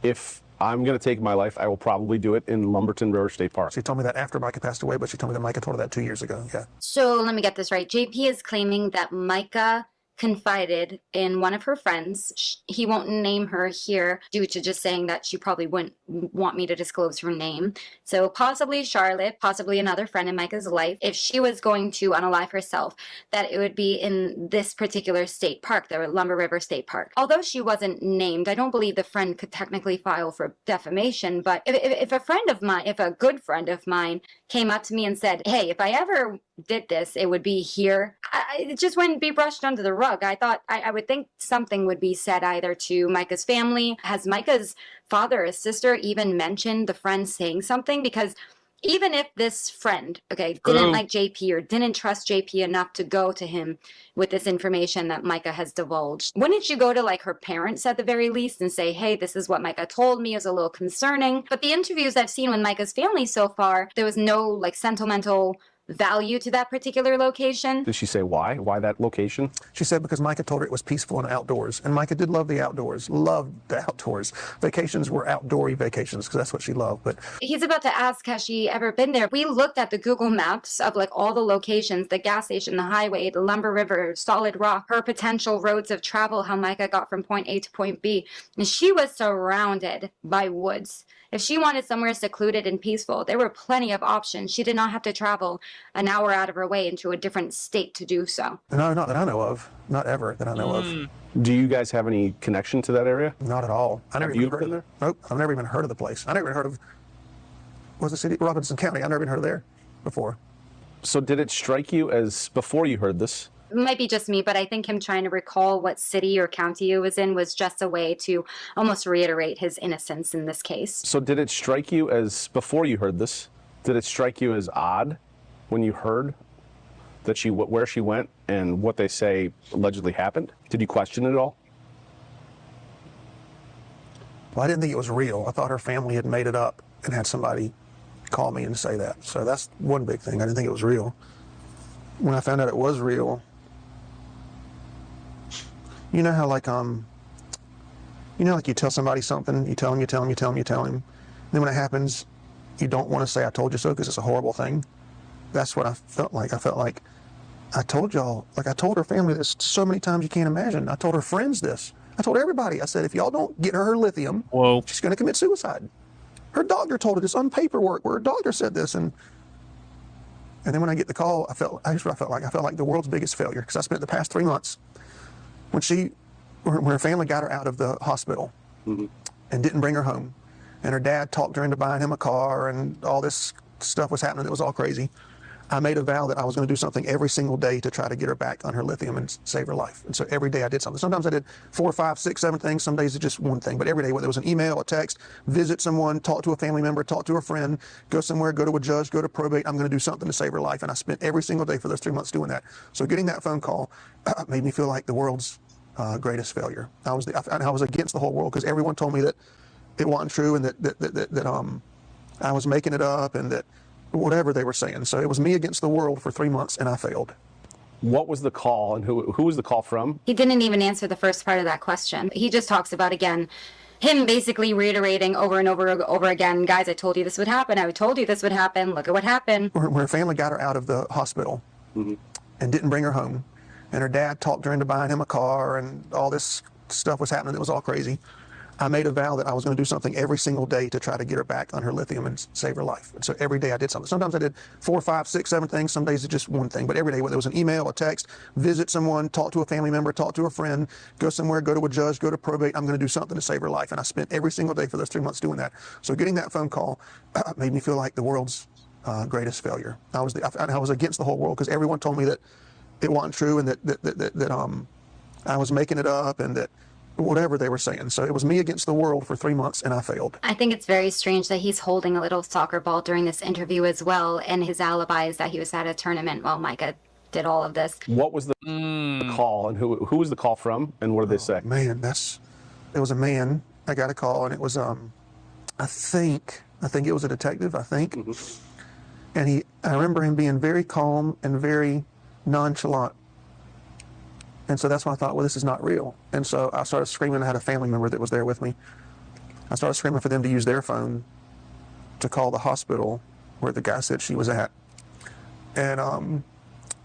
if I'm going to take my life, I will probably do it in Lumberton River State Park. She told me that after Mica passed away, but she told me that Mica told her that 2 years ago. Yeah. So let me get this right. JP is claiming that Mica confided in one of her friends. He won't name her here due to just saying that she probably wouldn't want me to disclose her name. So possibly Charlotte, possibly another friend in Mica's life, if she was going to unalive herself, that it would be in this particular state park, the Lumber River State Park. Although she wasn't named, I don't believe the friend could technically file for defamation, but if a friend of mine, if a good friend of mine came up to me and said, hey, if I ever did this, it would be here, it just wouldn't be brushed under the rug. I thought I would think something would be said either to Mica's family. Has Mica's father or sister even mentioned the friend saying something? Because even if this friend, didn't like JP or didn't trust JP enough to go to him with this information that Mica has divulged, wouldn't you go to like her parents at the very least and say, hey, this is what Mica told me, is a little concerning? But the interviews I've seen with Mica's family so far, there was no like sentimental value to that particular location. Did she say why? Why that location? She said because Mica told her it was peaceful and outdoors. And Mica did love the outdoors, loved the outdoors. Vacations were outdoory vacations because that's what she loved. But he's about to ask, has she ever been there? We looked at the Google Maps of like all the locations, the gas station, the highway, the Lumber River, Solid Rock, her potential roads of travel, how Mica got from point A to point B. And she was surrounded by woods. If she wanted somewhere secluded and peaceful, there were plenty of options. She did not have to travel an hour out of her way into a different state to do so. No, not that I know of. Not ever that I know of. Do you guys have any connection to that area? Not at all. Have you been there? Nope. I've never even heard of the place. I never even heard of, what's the city? Robeson County. I've never even heard of there before. So did it strike you as, before you heard this, It might be just me, but I think him trying to recall what city or county it was in was just a way to almost reiterate his innocence in this case. So did it strike you as, before you heard this, did it strike you as odd when you heard that where she went and what they say allegedly happened? Did you question it at all? Well, I didn't think it was real. I thought her family had made it up and had somebody call me and say that. So that's one big thing. I didn't think it was real. When I found out it was real, you know how like you tell somebody something, you tell them. Then when it happens, you don't want to say I told you so because it's a horrible thing. That's what I felt like. I felt like I told y'all, like I told her family this so many times you can't imagine. I told her friends this. I told everybody. I said, if y'all don't get her lithium, she's going to commit suicide. Her doctor told her this on paperwork where her doctor said this. And then when I get the call, I felt like the world's biggest failure because I spent the past 3 months when her family got her out of the hospital and didn't bring her home. And her dad talked her into buying him a car and all this stuff was happening. It was all crazy. I made a vow that I was going to do something every single day to try to get her back on her lithium and save her life. And so every day I did something. Sometimes I did 4, 5, 6, 7 things. Some days it's just one thing. But every day, whether it was an email, a text, visit someone, talk to a family member, talk to a friend, go somewhere, go to a judge, go to probate, I'm going to do something to save her life. And I spent every single day for those 3 months doing that. So getting that phone call made me feel like the world's greatest failure. I was against the whole world because everyone told me that it wasn't true and that I was making it up and that whatever they were saying. So it was me against the world for 3 months and I failed. What was the call and who was the call from? He didn't even answer the first part of that question. He just talks about, again, him basically reiterating over and over again, guys, I told you this would happen. I told you this would happen. Look at what happened. When her family got her out of the hospital and didn't bring her home. And her dad talked her into buying him a car and all this stuff was happening. It was all crazy. I made a vow that I was going to do something every single day to try to get her back on her lithium and save her life. And so every day I did something. Sometimes I did 4, 5, 6, 7 things. Some days it's just one thing. But every day, whether it was an email, a text, visit someone, talk to a family member, talk to a friend, go somewhere, go to a judge, go to probate, I'm going to do something to save her life. And I spent every single day for those 3 months doing that. So getting that phone call made me feel like the world's greatest failure. I was against the whole world because everyone told me that it wasn't true and that I was making it up and that whatever they were saying. So it was me against the world for 3 months and I failed. I think it's very strange that he's holding a little soccer ball during this interview as well, and his alibi is that he was at a tournament while Mica did all of this. What was the call and who was the call from and what did they say? Man, it was a man. I got a call and it was I think it was a detective, And I remember him being very calm and very nonchalant. And so that's when I thought, well, this is not real. And so I started screaming. I had a family member that was there with me. I started screaming for them to use their phone to call the hospital where the guy said she was at. And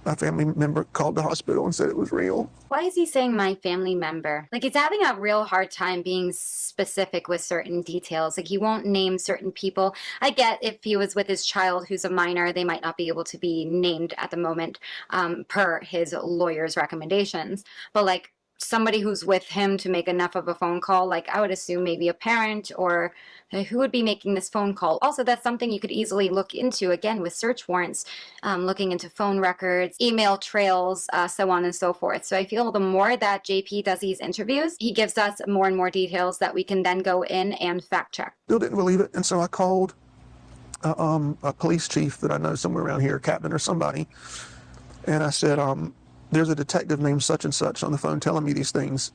my family member called the hospital and said it was real. Why is he saying my family member? Like, he's having a real hard time being specific with certain details. Like, he won't name certain people. I get if he was with his child who's a minor, they might not be able to be named at the moment per his lawyer's recommendations. But like somebody who's with him to make enough of a phone call, like I would assume maybe a parent or who would be making this phone call. Also, that's something you could easily look into, again, with search warrants, looking into phone records, email trails, so on and so forth. So I feel the more that JP does these interviews, he gives us more and more details that we can then go in and fact check. Still didn't believe it. And so I called a police chief that I know somewhere around here, captain or somebody. And I said, there's a detective named such and such on the phone telling me these things.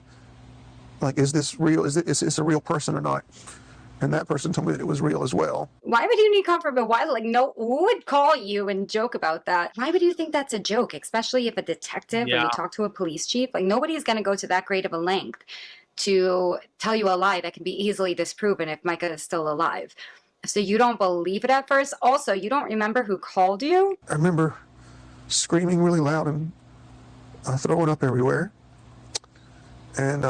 Like, is this real? Is this a real person or not? And that person told me that it was real as well. Why would you need confirmation? Why, like, no, who would call you and joke about that? Why would you think that's a joke? Especially if a detective or you talk to a police chief, like nobody's going to go to that great of a length to tell you a lie that can be easily disproven if Mica is still alive. So you don't believe it at first. Also, you don't remember who called you? I remember screaming really loud and throwing up everywhere. And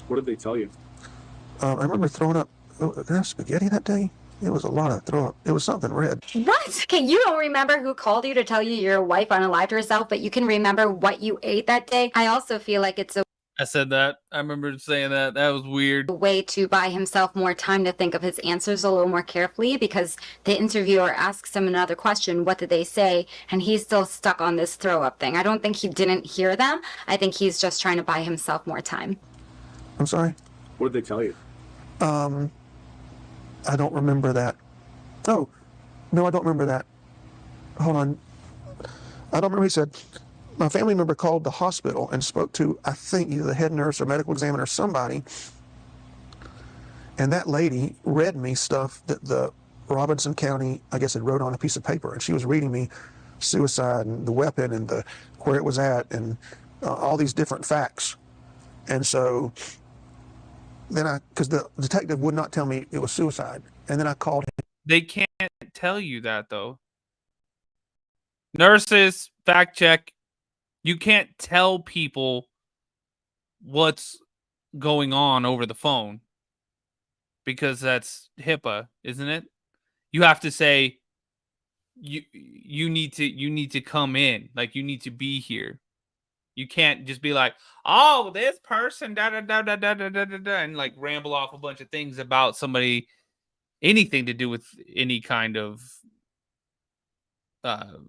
what did they tell you? I remember throwing up. Did I have spaghetti that day? It was a lot of throw up. It was something red. What? Okay, you don't remember who called you to tell you your wife unalived herself, but you can remember what you ate that day? I also feel like it's a... I said that. I remember saying that. That was weird. A way to buy himself more time to think of his answers a little more carefully, because the interviewer asks him another question, what did they say? And he's still stuck on this throw up thing. I don't think he didn't hear them. I think he's just trying to buy himself more time. I'm sorry? What did they tell you? I don't remember that. Oh, no, I don't remember that. Hold on. I don't remember. He said, my family member called the hospital and spoke to, I think, either the head nurse or medical examiner or somebody. And that lady read me stuff that the Robeson County, I guess, had wrote on a piece of paper. And she was reading me suicide and the weapon and where it was at and all these different facts. And so then because the detective would not tell me it was suicide. And then I called him. They can't tell you that, though. Nurses, fact check. You can't tell people what's going on over the phone because that's HIPAA, isn't it? You have to say you need to come in, like you need to be here. You can't just be like, oh, this person da da da da da da da da, and like ramble off a bunch of things about somebody, anything to do with any kind of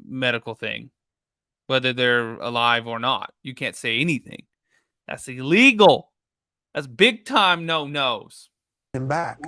medical thing. Whether they're alive or not. You can't say anything. That's illegal. That's big time no-nos. Him back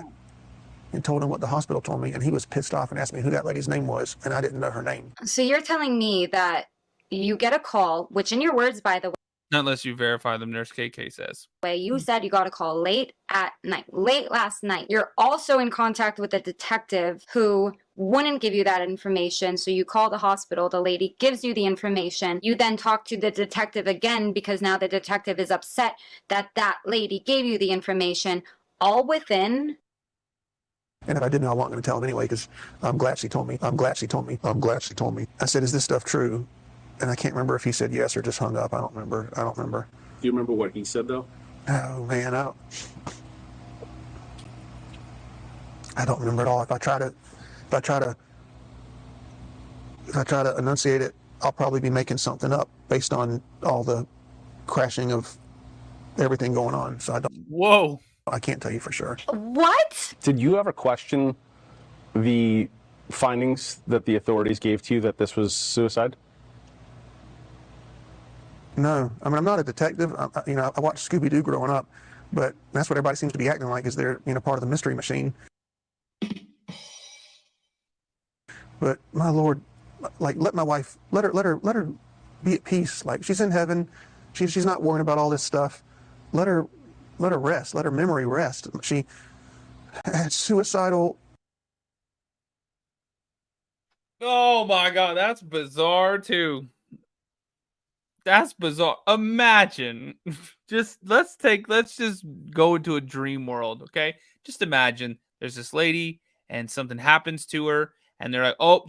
and told him what the hospital told me, and he was pissed off and asked me who that lady's name was, and I didn't know her name. So you're telling me that you get a call, which in your words, by the way, Not unless you verify them, Nurse KK says. you said you got a call late at night, late last night. You're also in contact with a detective who wouldn't give you that information. So you call the hospital, the lady gives you the information. You then talk to the detective again because now the detective is upset that that lady gave you the information, all within. And if I didn't know, I wasn't going to tell him anyway because I'm glad she told me. I'm glad she told me. I'm glad she told me. I said, is this stuff true? And I can't remember if he said yes or just hung up. I don't remember. Do you remember what he said, though? Oh, man, I don't remember at all. If I try to enunciate it, I'll probably be making something up based on all the crashing of everything going on. So I can't tell you for sure. What? Did you ever question the findings that the authorities gave to you that this was suicide? No, I mean, I'm not a detective. I watched Scooby-Doo growing up, but that's what everybody seems to be acting like, is they're, part of the mystery machine. But my Lord, like, let my wife, let her be at peace. Like, she's in heaven. She's not worrying about all this stuff. Let her rest. Let her memory rest. She had suicidal. Oh my God, that's bizarre too. That's bizarre. Imagine, let's just go into a dream world, okay? Just imagine there's this lady and something happens to her, and they're like, "Oh,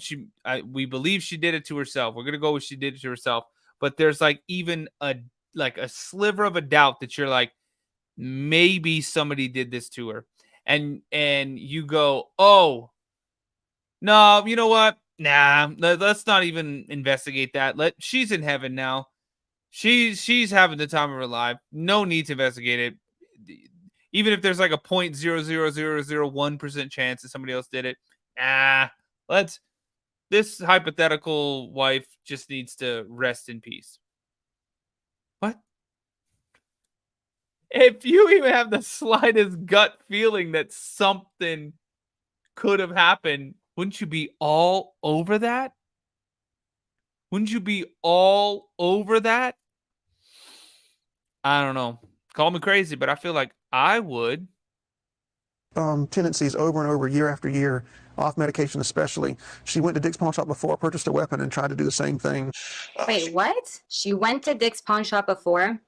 we believe she did it to herself. We're gonna go with she did it to herself." But there's like even a sliver of a doubt that you're like, maybe somebody did this to her, and you go, "Oh, no, you know what? Nah, let's not even investigate that. She's in heaven now. She's having the time of her life. No need to investigate it. Even if there's like a 0.00001% chance that somebody else did it. This hypothetical wife just needs to rest in peace." What? If you even have the slightest gut feeling that something could have happened, wouldn't you be all over that? Wouldn't you be all over that? I don't know. Call me crazy, but I feel like I would. Tendencies over and over, year after year, off medication especially. She went to Dick's Pawn Shop before, purchased a weapon, and tried to do the same thing. Wait, what? She went to Dick's Pawn Shop before,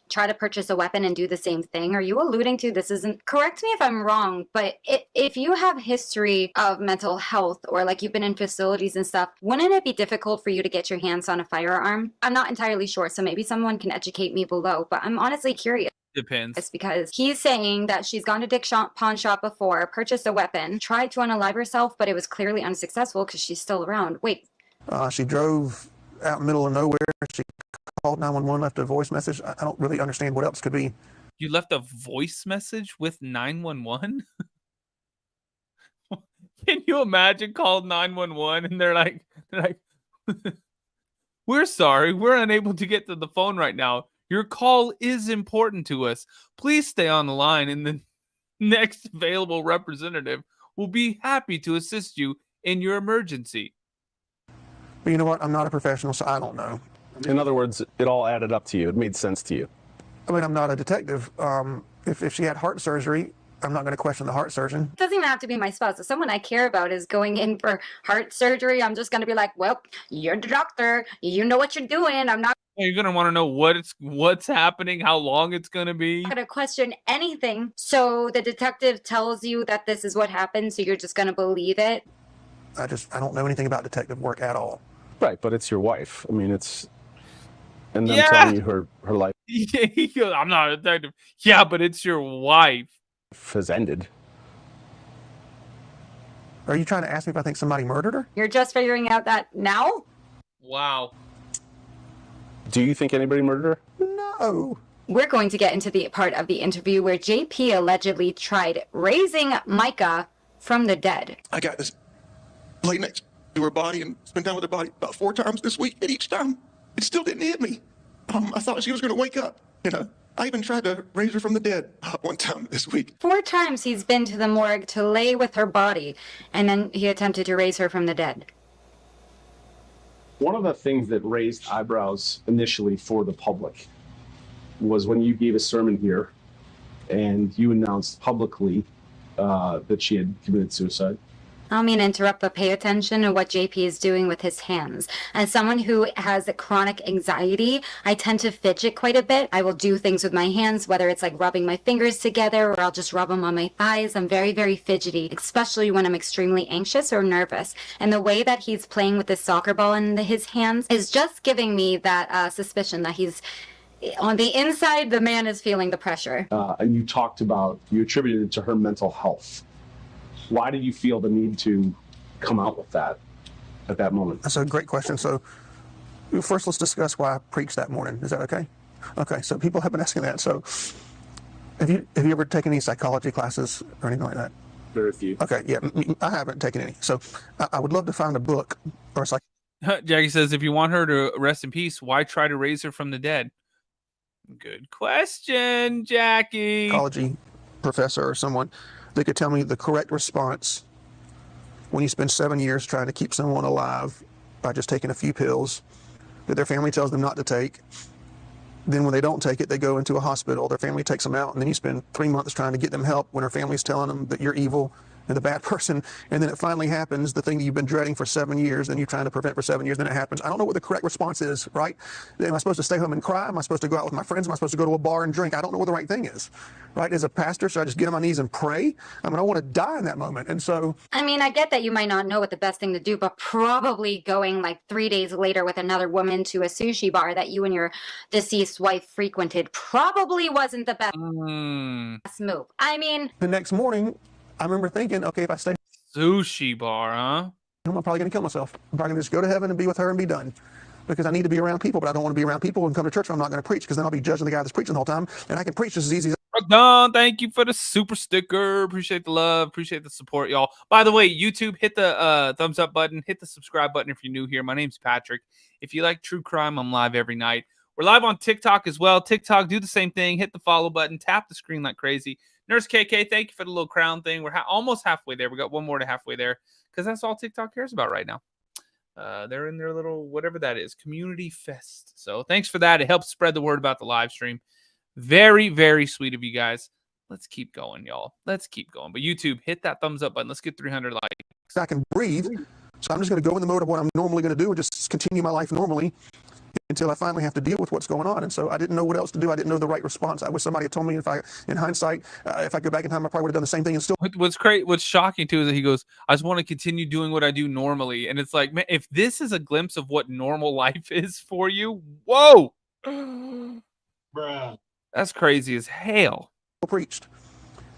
try to purchase a weapon and do the same thing? Are you alluding to, this isn't, correct me if I'm wrong, but if you have history of mental health or like you've been in facilities and stuff, wouldn't it be difficult for you to get your hands on a firearm? I'm not entirely sure, so maybe someone can educate me below, but I'm honestly curious. Depends. It's because he's saying that she's gone to Dick's Pawn Shop before, purchased a weapon, tried to unalive herself, but it was clearly unsuccessful because she's still around. Wait. She drove out in the middle of nowhere. She called 911, left a voice message. I don't really understand what else could be. You left a voice message with 911? Can you imagine calling 911 and they're like, we're sorry, we're unable to get to the phone right now. Your call is important to us. Please stay on the line and the next available representative will be happy to assist you in your emergency. But you know what? I'm not a professional, so I don't know. In other words, it all added up to you. It made sense to you. I mean, I'm not a detective. If she had heart surgery, I'm not going to question the heart surgeon. It doesn't even have to be my spouse. If someone I care about is going in for heart surgery, I'm just going to be like, well, you're the doctor. You know what you're doing. I'm not You're going to want to know what's happening, how long it's going to be. going to question anything. So the detective tells you that this is what happened, so you're just going to believe it. I don't know anything about detective work at all. Right, but it's your wife. I mean, it's... And them telling you her life I'm not a detective. Yeah, but it's your wife. has ended. Are you trying to ask me if I think somebody murdered her? You're just figuring out that now? Wow. Do you think anybody murdered her? No. We're going to get into the part of the interview where JP allegedly tried raising Mica from the dead. I got this lay next to her body and spent time with her body about 4 times this week, and each time it still didn't hit me. I thought she was going to wake up. I even tried to raise her from the dead one time this week. 4 times he's been to the morgue to lay with her body, and then he attempted to raise her from the dead. One of the things that raised eyebrows initially for the public was when you gave a sermon here and you announced publicly that she had committed suicide. I don't mean to interrupt, but pay attention to what JP is doing with his hands. As someone who has chronic anxiety, I tend to fidget quite a bit. I will do things with my hands, whether it's like rubbing my fingers together or I'll just rub them on my thighs. I'm very, very fidgety, especially when I'm extremely anxious or nervous. And the way that he's playing with this soccer ball in his hands is just giving me that suspicion that he's on the inside, the man is feeling the pressure. And you attributed it to her mental health. Why did you feel the need to come out with that at that moment? That's a great question. So first, let's discuss why I preached that morning. Is that okay? Okay, so people have been asking that. So have you ever taken any psychology classes or anything like that? Very few. Okay, yeah, I haven't taken any. So I would love to find a book or a Jackie says, if you want her to rest in peace, why try to raise her from the dead? Good question, Jackie. Psychology professor or someone that could tell me the correct response when you spend 7 years trying to keep someone alive by just taking a few pills that their family tells them not to take. Then when they don't take it, they go into a hospital, their family takes them out, and then you spend 3 months trying to get them help when their family's telling them that you're evil and the bad person, and then it finally happens, the thing that you've been dreading for 7 years and you're trying to prevent for 7 years, then it happens. I don't know what the correct response is, right? Am I supposed to stay home and cry? Am I supposed to go out with my friends? Am I supposed to go to a bar and drink? I don't know what the right thing is, right? As a pastor, should I just get on my knees and pray? I mean, I want to die in that moment, and so... I mean, I get that you might not know what the best thing to do, but probably going like 3 days later with another woman to a sushi bar that you and your deceased wife frequented probably wasn't the best move. I mean... The next morning, I remember thinking, okay, if I stay... Sushi bar, huh? I'm probably going to kill myself. I'm probably going to just go to heaven and be with her and be done. Because I need to be around people, but I don't want to be around people and come to church and I'm not going to preach, because then I'll be judging the guy that's preaching the whole time, and I can preach just as easy as... Don, thank you for the super sticker. Appreciate the love. Appreciate the support, y'all. By the way, YouTube, hit the thumbs up button. Hit the subscribe button if you're new here. My name's Patrick. If you like true crime, I'm live every night. We're live on TikTok as well. TikTok, do the same thing. Hit the follow button. Tap the screen like crazy. Nurse KK, thank you for the little crown thing. We're almost halfway there. We got one more to halfway there, because that's all TikTok cares about right now. They're in their little, whatever that is, community fest. So thanks for that. It helps spread the word about the live stream. Very, very sweet of you guys. Let's keep going, y'all. Let's keep going. But YouTube, hit that thumbs up button. Let's get 300 likes. I can breathe. So I'm just going to go in the mode of what I'm normally going to do and just continue my life normally until I finally have to deal with what's going on. And so I didn't know what else to do. I didn't know the right response. I wish somebody had told me, in hindsight, if I go back in time, I probably would have done the same thing and still... What's shocking too is that he goes, I just want to continue doing what I do normally. And it's like, man, if this is a glimpse of what normal life is for you, whoa. Bruh. That's crazy as hell. Preached.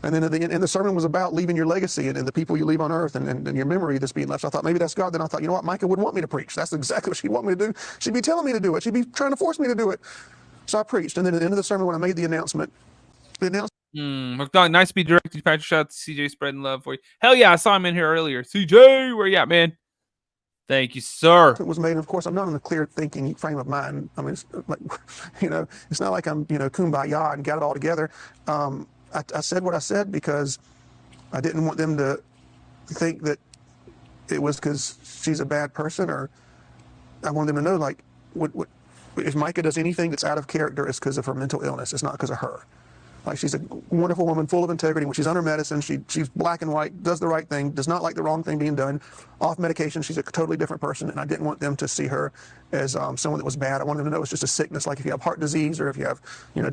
And then at the end, and the sermon was about leaving your legacy and the people you leave on earth and your memory that's being left. So I thought maybe that's God. Then I thought, you know what, Mica wouldn't want me to preach. That's exactly what she'd want me to do. She'd be telling me to do it. She'd be trying to force me to do it. So I preached. And then at the end of the sermon, when I made the announcement. Nice to be directed. Patrick, shout out to CJ spreading love for you. Hell yeah, I saw him in here earlier. CJ, where you at, man? Thank you, sir. It was made, and of course, I'm not in a clear thinking frame of mind. I mean, it's like, it's not like I'm, kumbaya and got it all together. I said what I said because I didn't want them to think that it was because she's a bad person, or I wanted them to know, like, if Mica does anything that's out of character, it's because of her mental illness. It's not because of her. Like, she's a wonderful woman, full of integrity. When she's on her medicine, she's black and white, does the right thing, does not like the wrong thing being done. Off medication, she's a totally different person, and I didn't want them to see her as someone that was bad. I wanted them to know it's just a sickness, like if you have heart disease or if you have,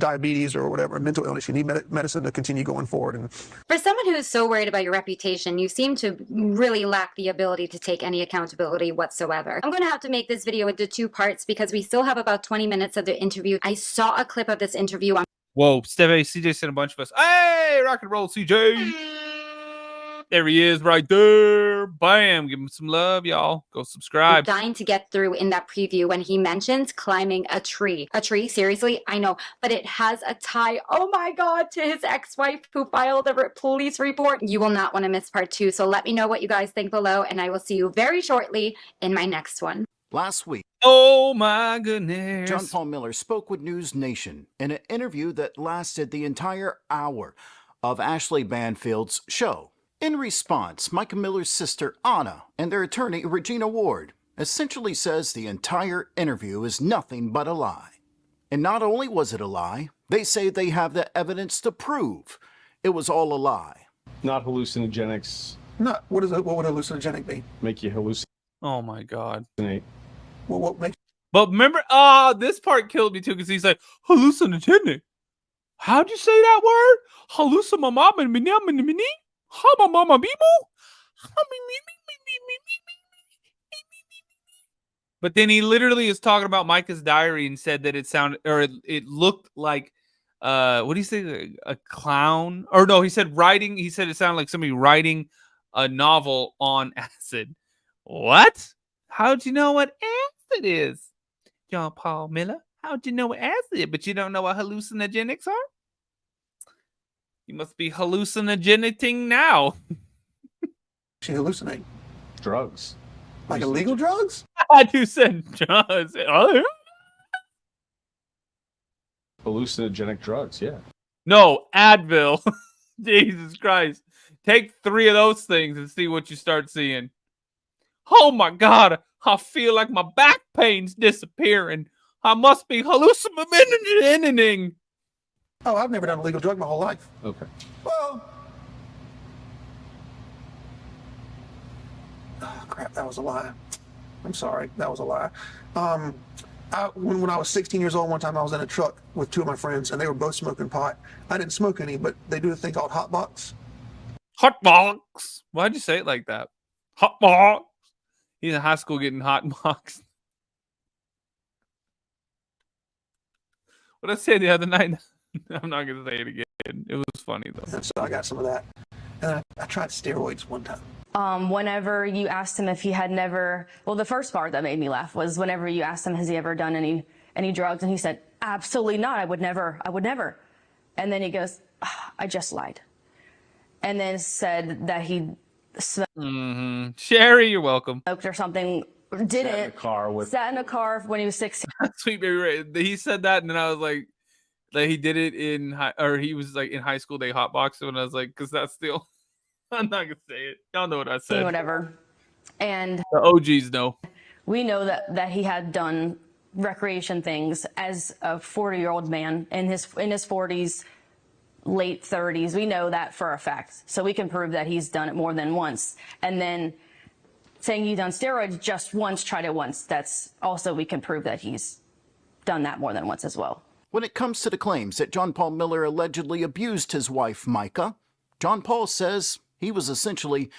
diabetes or whatever, a mental illness, you need medicine to continue going forward. And for someone who is so worried about your reputation, you seem to really lack the ability to take any accountability whatsoever. I'm going to have to make this video into 2 parts because we still have about 20 minutes of the interview. I saw a clip of this interview on Whoa, Stevie, CJ sent a bunch of us. Hey, rock and roll, CJ. There he is right there. Bam. Give him some love, y'all. Go subscribe. dying to get through in that preview when he mentions climbing a tree. A tree? Seriously? I know. But it has a tie, oh my God, to his ex-wife who filed a police report. You will not want to miss part 2. So let me know what you guys think below, and I will see you very shortly in my next one. Last week, oh my goodness, John Paul Miller spoke with News Nation in an interview that lasted the entire hour of Ashley Banfield's show. In response, Mica Miller's sister Anna and their attorney Regina Ward essentially says the entire interview is nothing but a lie. And not only was it a lie, they say they have the evidence to prove it was all a lie. Not hallucinogenics. what would hallucinogenic be? Make you hallucinate. Oh my God. Well, what makes? But remember, this part killed me too because he's like, hallucinogenic. How'd you say that word? Hallucinogenic. But then he literally is talking about Mica's diary and said that it sounded, or it looked like, what do you say, a clown? Or no, he said writing. He said it sounded like somebody writing a novel on acid. What? How'd you know what acid is? John Paul Miller, how'd you know what acid is, but you don't know what hallucinogenics are? You must be hallucinogenating now. She hallucinate. Drugs. Like illegal drugs? I do said drugs. Hallucinogenic drugs, yeah. No, Advil. Jesus Christ. Take 3 of those things and see what you start seeing. Oh my God, I feel like my back pain's disappearing. I must be hallucinating. Oh, I've never done a legal drug my whole life. Okay. Well, oh, crap, that was a lie. I'm sorry, that was a lie. When I was 16 years old, one time I was in a truck with 2 of my friends, and they were both smoking pot. I didn't smoke any, but they do a thing called hot box. Hot box. Why'd you say it like that? Hot box. He's in high school getting hot boxed. What I said the other night, I'm not going to say it again. It was funny, though. And so I got some of that. And I tried steroids one time. Whenever you asked him if he had never, well, the first part that made me laugh was whenever you asked him, has he ever done any drugs? And he said, absolutely not. I would never. And then he goes, I just lied. And then said that he smoked. Sherry, you're welcome. Or something. Sat in a car when he was 16. Sweet baby Ray. He said that, and then I was like, that he did it in he was like in high school. They hotboxed him, and I was like, because that's still. I'm not gonna say it. Y'all know what I said. Whatever. And the OGs know. We know that he had done recreation things as a 40-year-old man in his 40s, late 30s. We know that for a fact. So we can prove that he's done it more than once. And then saying he's done steroids just once, tried it once. That's also, we can prove that he's done that more than once as well. When it comes to the claims that John Paul Miller allegedly abused his wife, Mica, John Paul says he was essentially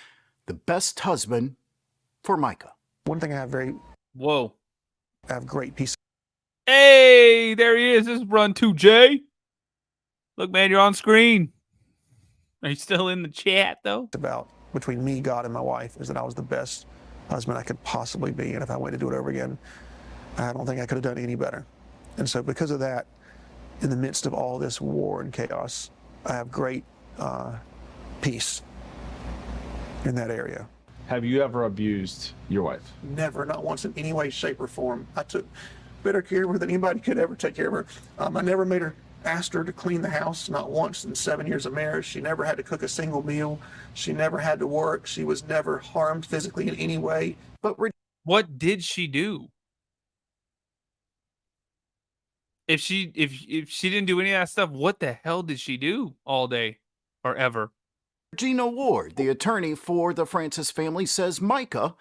the best husband for Mica. One thing I have I have great peace. Hey, there he is. This is Run 2J. Look, man, you're on screen. Are you still in the chat though? About between me, God, and my wife is that I was the best husband I could possibly be, and if I went to do it over again, I don't think I could have done any better. And so because of that, in the midst of all this war and chaos, I have great peace in that area. Have you ever abused your wife? Never, not once in any way, shape, or form. I took better care of her than anybody could ever take care of her. I never asked her to clean the house, not once in 7 years of marriage. She never had to cook a single meal. She never had to work. She was never harmed physically in any way. But what did she do? If she didn't do any of that stuff, what the hell did she do all day or ever? Regina Ward, the attorney for the Francis family, says Mica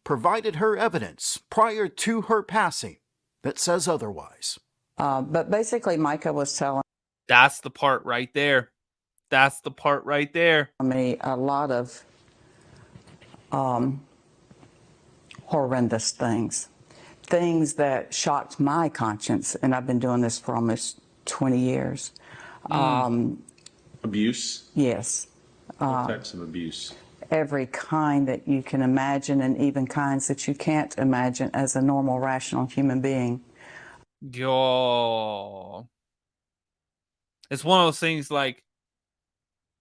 provided her evidence prior to her passing that says otherwise. But basically, Mica was telling That's the part right there. That's the part right there. me a lot of horrendous things that shocked my conscience, and I've been doing this for almost 20 years. Abuse? Yes. What types of abuse? Every kind that you can imagine, and even kinds that you can't imagine as a normal, rational human being. Yo, it's one of those things like,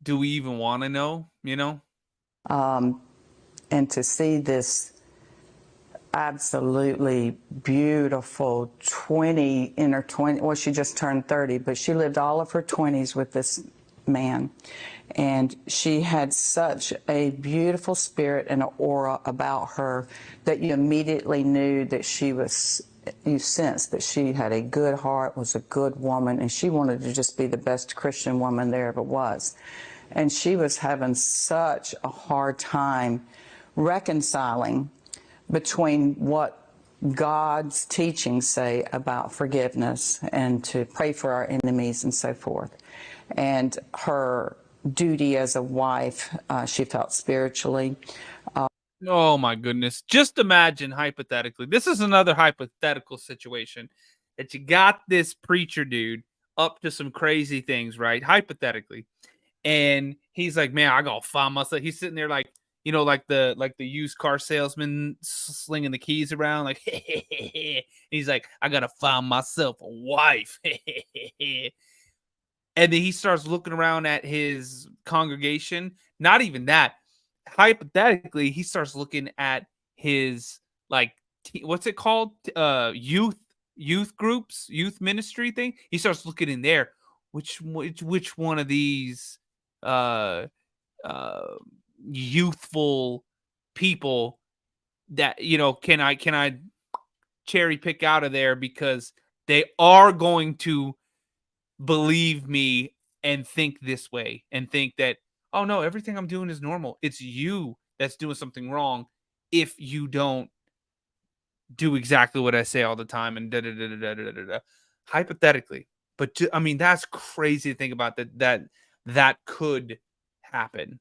do we even want to know, you know? And to see this absolutely beautiful 20, well, she just turned 30, but she lived all of her 20s with this man. And she had such a beautiful spirit and an aura about her that you immediately knew that you sensed that she had a good heart, was a good woman, and she wanted to just be the best Christian woman there ever was. And she was having such a hard time reconciling between what God's teachings say about forgiveness and to pray for our enemies and so forth, and her duty as a wife, she felt spiritually. Oh my goodness. Just imagine hypothetically. This is another hypothetical situation that you got this preacher dude up to some crazy things, right? Hypothetically. And he's like, man, I gotta find myself. He's sitting there like, you know, like the used car salesman slinging the keys around, like, he's like, I gotta find myself a wife. And then he starts looking around at his congregation. Not even that. Hypothetically, he starts looking at his, like, what's it called? Youth groups, youth ministry thing. He starts looking in there. Which one of these youthful people that, you know, can I cherry pick out of there, because they are going to believe me and think this way and think that, oh no, everything I'm doing is normal. It's you that's doing something wrong if you don't do exactly what I say all the time and da da da da da da da. Hypothetically. But I mean, that's crazy to think about, that could happen,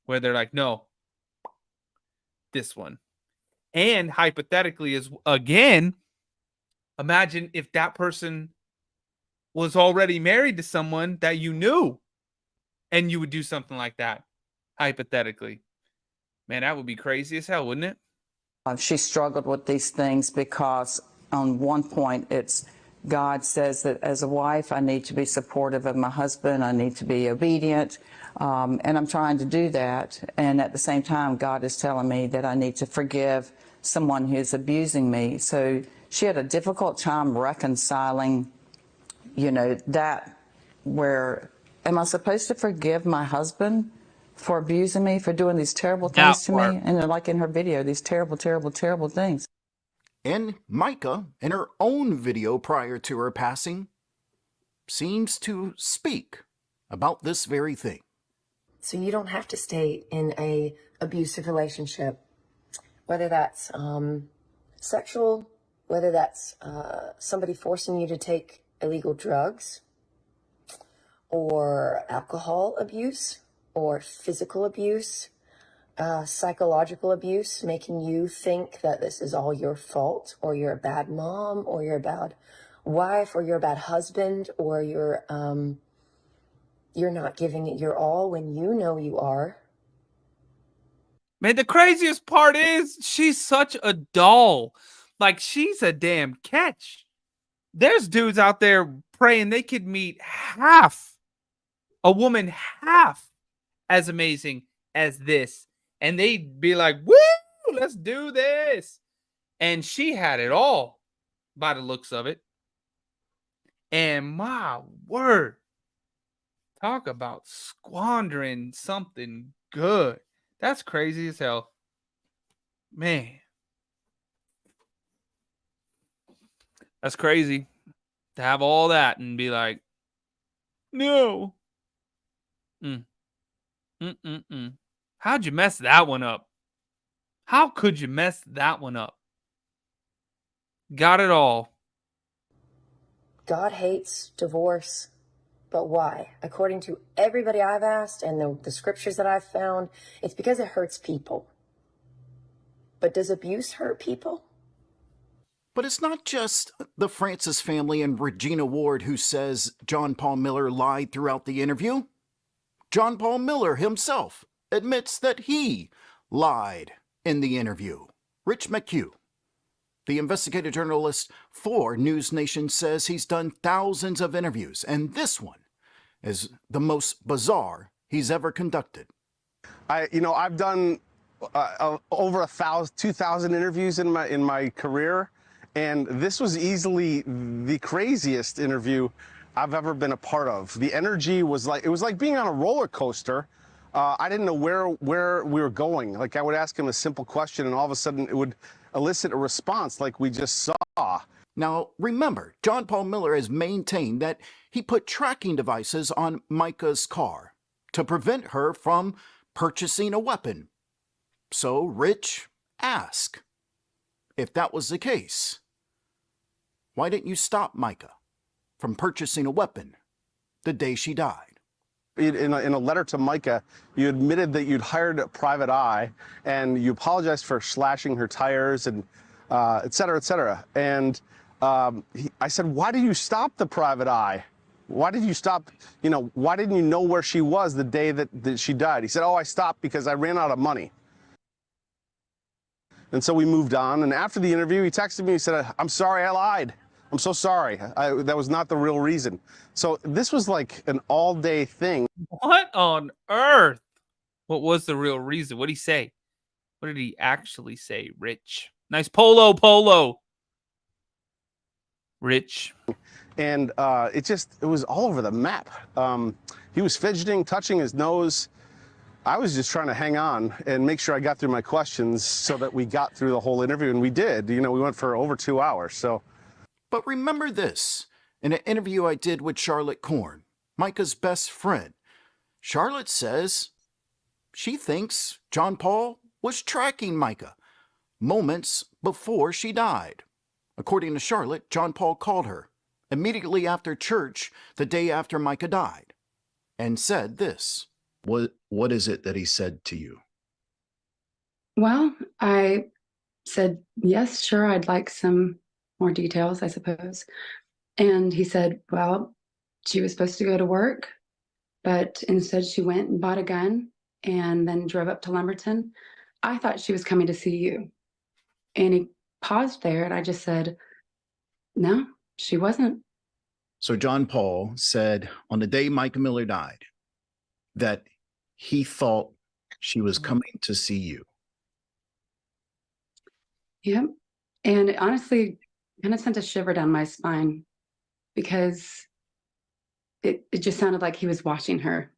where they're like, no, this one. And hypothetically, is again, imagine if that person was already married to someone that you knew, and you would do something like that. Hypothetically, man, that would be crazy as hell, wouldn't it? She struggled with these things because on one point it's God says that as a wife, I need to be supportive of my husband. I need to be obedient. And I'm trying to do that. And at the same time, God is telling me that I need to forgive someone who's abusing me. So she had a difficult time reconciling, you know, that where, am I supposed to forgive my husband for abusing me, for doing these terrible things to me? And like in her video, these terrible, terrible, terrible things. And Mica, in her own video prior to her passing, seems to speak about this very thing. So you don't have to stay in a abusive relationship, whether that's sexual, whether that's somebody forcing you to take illegal drugs, or alcohol abuse, or physical abuse, psychological abuse, making you think that this is all your fault, or you're a bad mom, or you're a bad wife, or you're a bad husband, or you're you're not giving it your all when you know you are. Man, the craziest part is she's such a doll. Like, she's a damn catch. There's dudes out there praying they could meet a woman half as amazing as this. And they'd be like, woo, let's do this. And she had it all by the looks of it. And my word, talk about squandering something good. That's crazy as hell. Man. That's crazy to have all that and be like, no. How'd you mess that one up? How could you mess that one up? Got it all. God hates divorce, but why? According to everybody I've asked and the scriptures that I've found, it's because it hurts people. But does abuse hurt people? But it's not just the Francis family and Regina Ward who says John Paul Miller lied throughout the interview. John Paul Miller himself admits that he lied in the interview. Rich McQue, the investigative journalist for News Nation, says he's done thousands of interviews, and this one is the most bizarre he's ever conducted. I've done over 2,000 interviews in my career, and this was easily the craziest interview I've ever been a part of. The energy was like, it was like being on a roller coaster. I didn't know where we were going. Like, I would ask him a simple question, and all of a sudden it would elicit a response like we just saw. Now, remember, John Paul Miller has maintained that he put tracking devices on Mica's car to prevent her from purchasing a weapon. So Rich asked, if that was the case, why didn't you stop Mica from purchasing a weapon the day she died? In a letter to Mica, you admitted that you'd hired a private eye, and you apologized for slashing her tires, and et cetera, et cetera. And I said, why did you stop the private eye? Why did you stop, why didn't you know where she was the day that she died? He said, I stopped because I ran out of money. And so we moved on. And after the interview, he texted me, he said, I'm sorry, I lied. I'm so sorry. That was not the real reason. So this was like an all-day thing. What on earth? What was the real reason? What did he say? What did he actually say, Rich? Nice polo. Rich. And it was all over the map. He was fidgeting, touching his nose. I was just trying to hang on and make sure I got through my questions so that we got through the whole interview. And we did. We went for over 2 hours. So. But remember this, in an interview I did with Charlotte Korn, Mica's best friend, Charlotte says she thinks John Paul was tracking Mica moments before she died. According to Charlotte, John Paul called her immediately after church the day after Mica died and said this. What is it that he said to you? Well, I said, yes, sure, I'd like some more details, I suppose. And he said, well, she was supposed to go to work, but instead she went and bought a gun and then drove up to Lumberton. I thought she was coming to see you. And he paused there, and I just said, no, she wasn't. So John Paul said on the day Mica Miller died that he thought she was coming to see you. Yep. And it honestly kind of sent a shiver down my spine because it just sounded like he was watching her.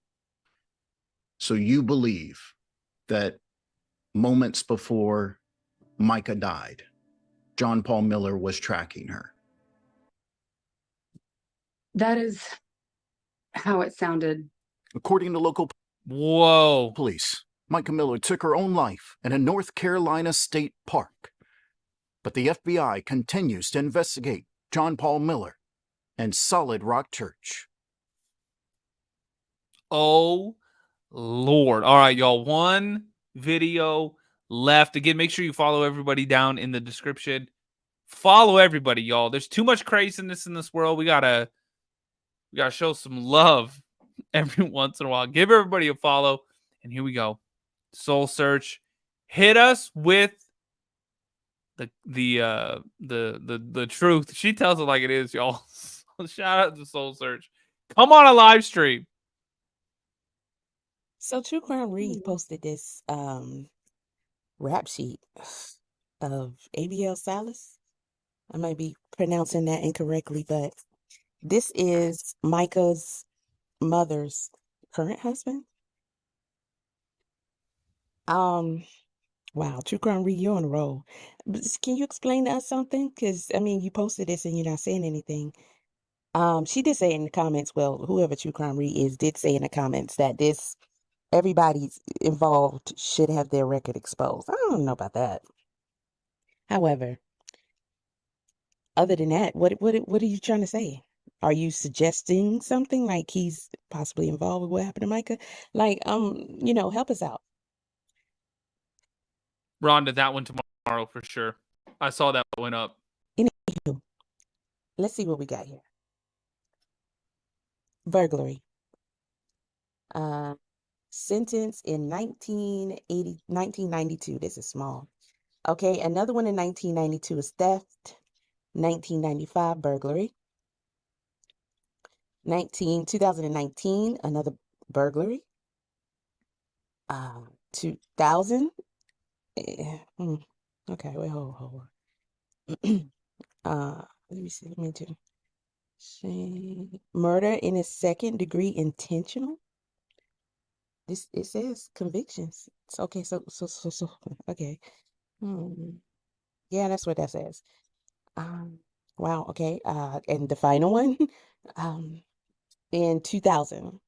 So you believe that moments before Mica died, John Paul Miller was tracking her? That is how it sounded. According to local police, Mica Miller took her own life in a North Carolina state park. But the FBI continues to investigate John Paul Miller and Solid Rock Church. Oh, Lord. All right, y'all. One video left. Again, make sure you follow everybody down in the description. Follow everybody, y'all. There's too much craziness in this world. We gotta show some love every once in a while. Give everybody a follow. And here we go. Soul Search. Hit us with the truth. She tells it like it is, y'all. Shout out to Soul Search. Come on a live stream. So True Crime Read posted this rap sheet of ABL Salas. I might be pronouncing that incorrectly, but this is Mica's mother's current husband. Wow, True Crime Read, you're on a roll. Can you explain to us something? Because I mean, you posted this and you're not saying anything. She did say in the comments, well, whoever True Crime Read is did say in the comments that everybody's involved should have their record exposed. I don't know about that. However, other than that, what are you trying to say? Are you suggesting something like he's possibly involved with what happened to Mica? Like, help us out. Rhonda, that one tomorrow for sure. I saw that went up. Anywho, let's see what we got here. Burglary. Sentence in 1992. This is small. Okay, another one in 1992 is theft. 1995, burglary. 2019, another burglary. 2000. Okay, wait, hold on. Let me see. Let me do. Murder in a second degree intentional. It says convictions. It's okay. So okay. Yeah, that's what that says. Wow. Okay. And the final one, in 2000,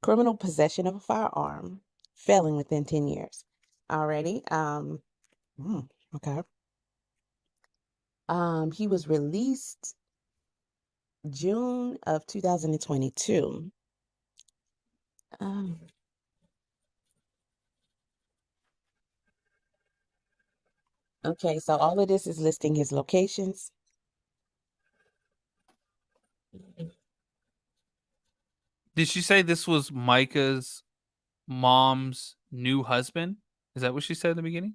criminal possession of a firearm, felon within 10 years. Already. Okay. He was released June of 2022. Okay, so all of this is listing his locations. Did she say this was Mica's mom's new husband? Is that what she said in the beginning?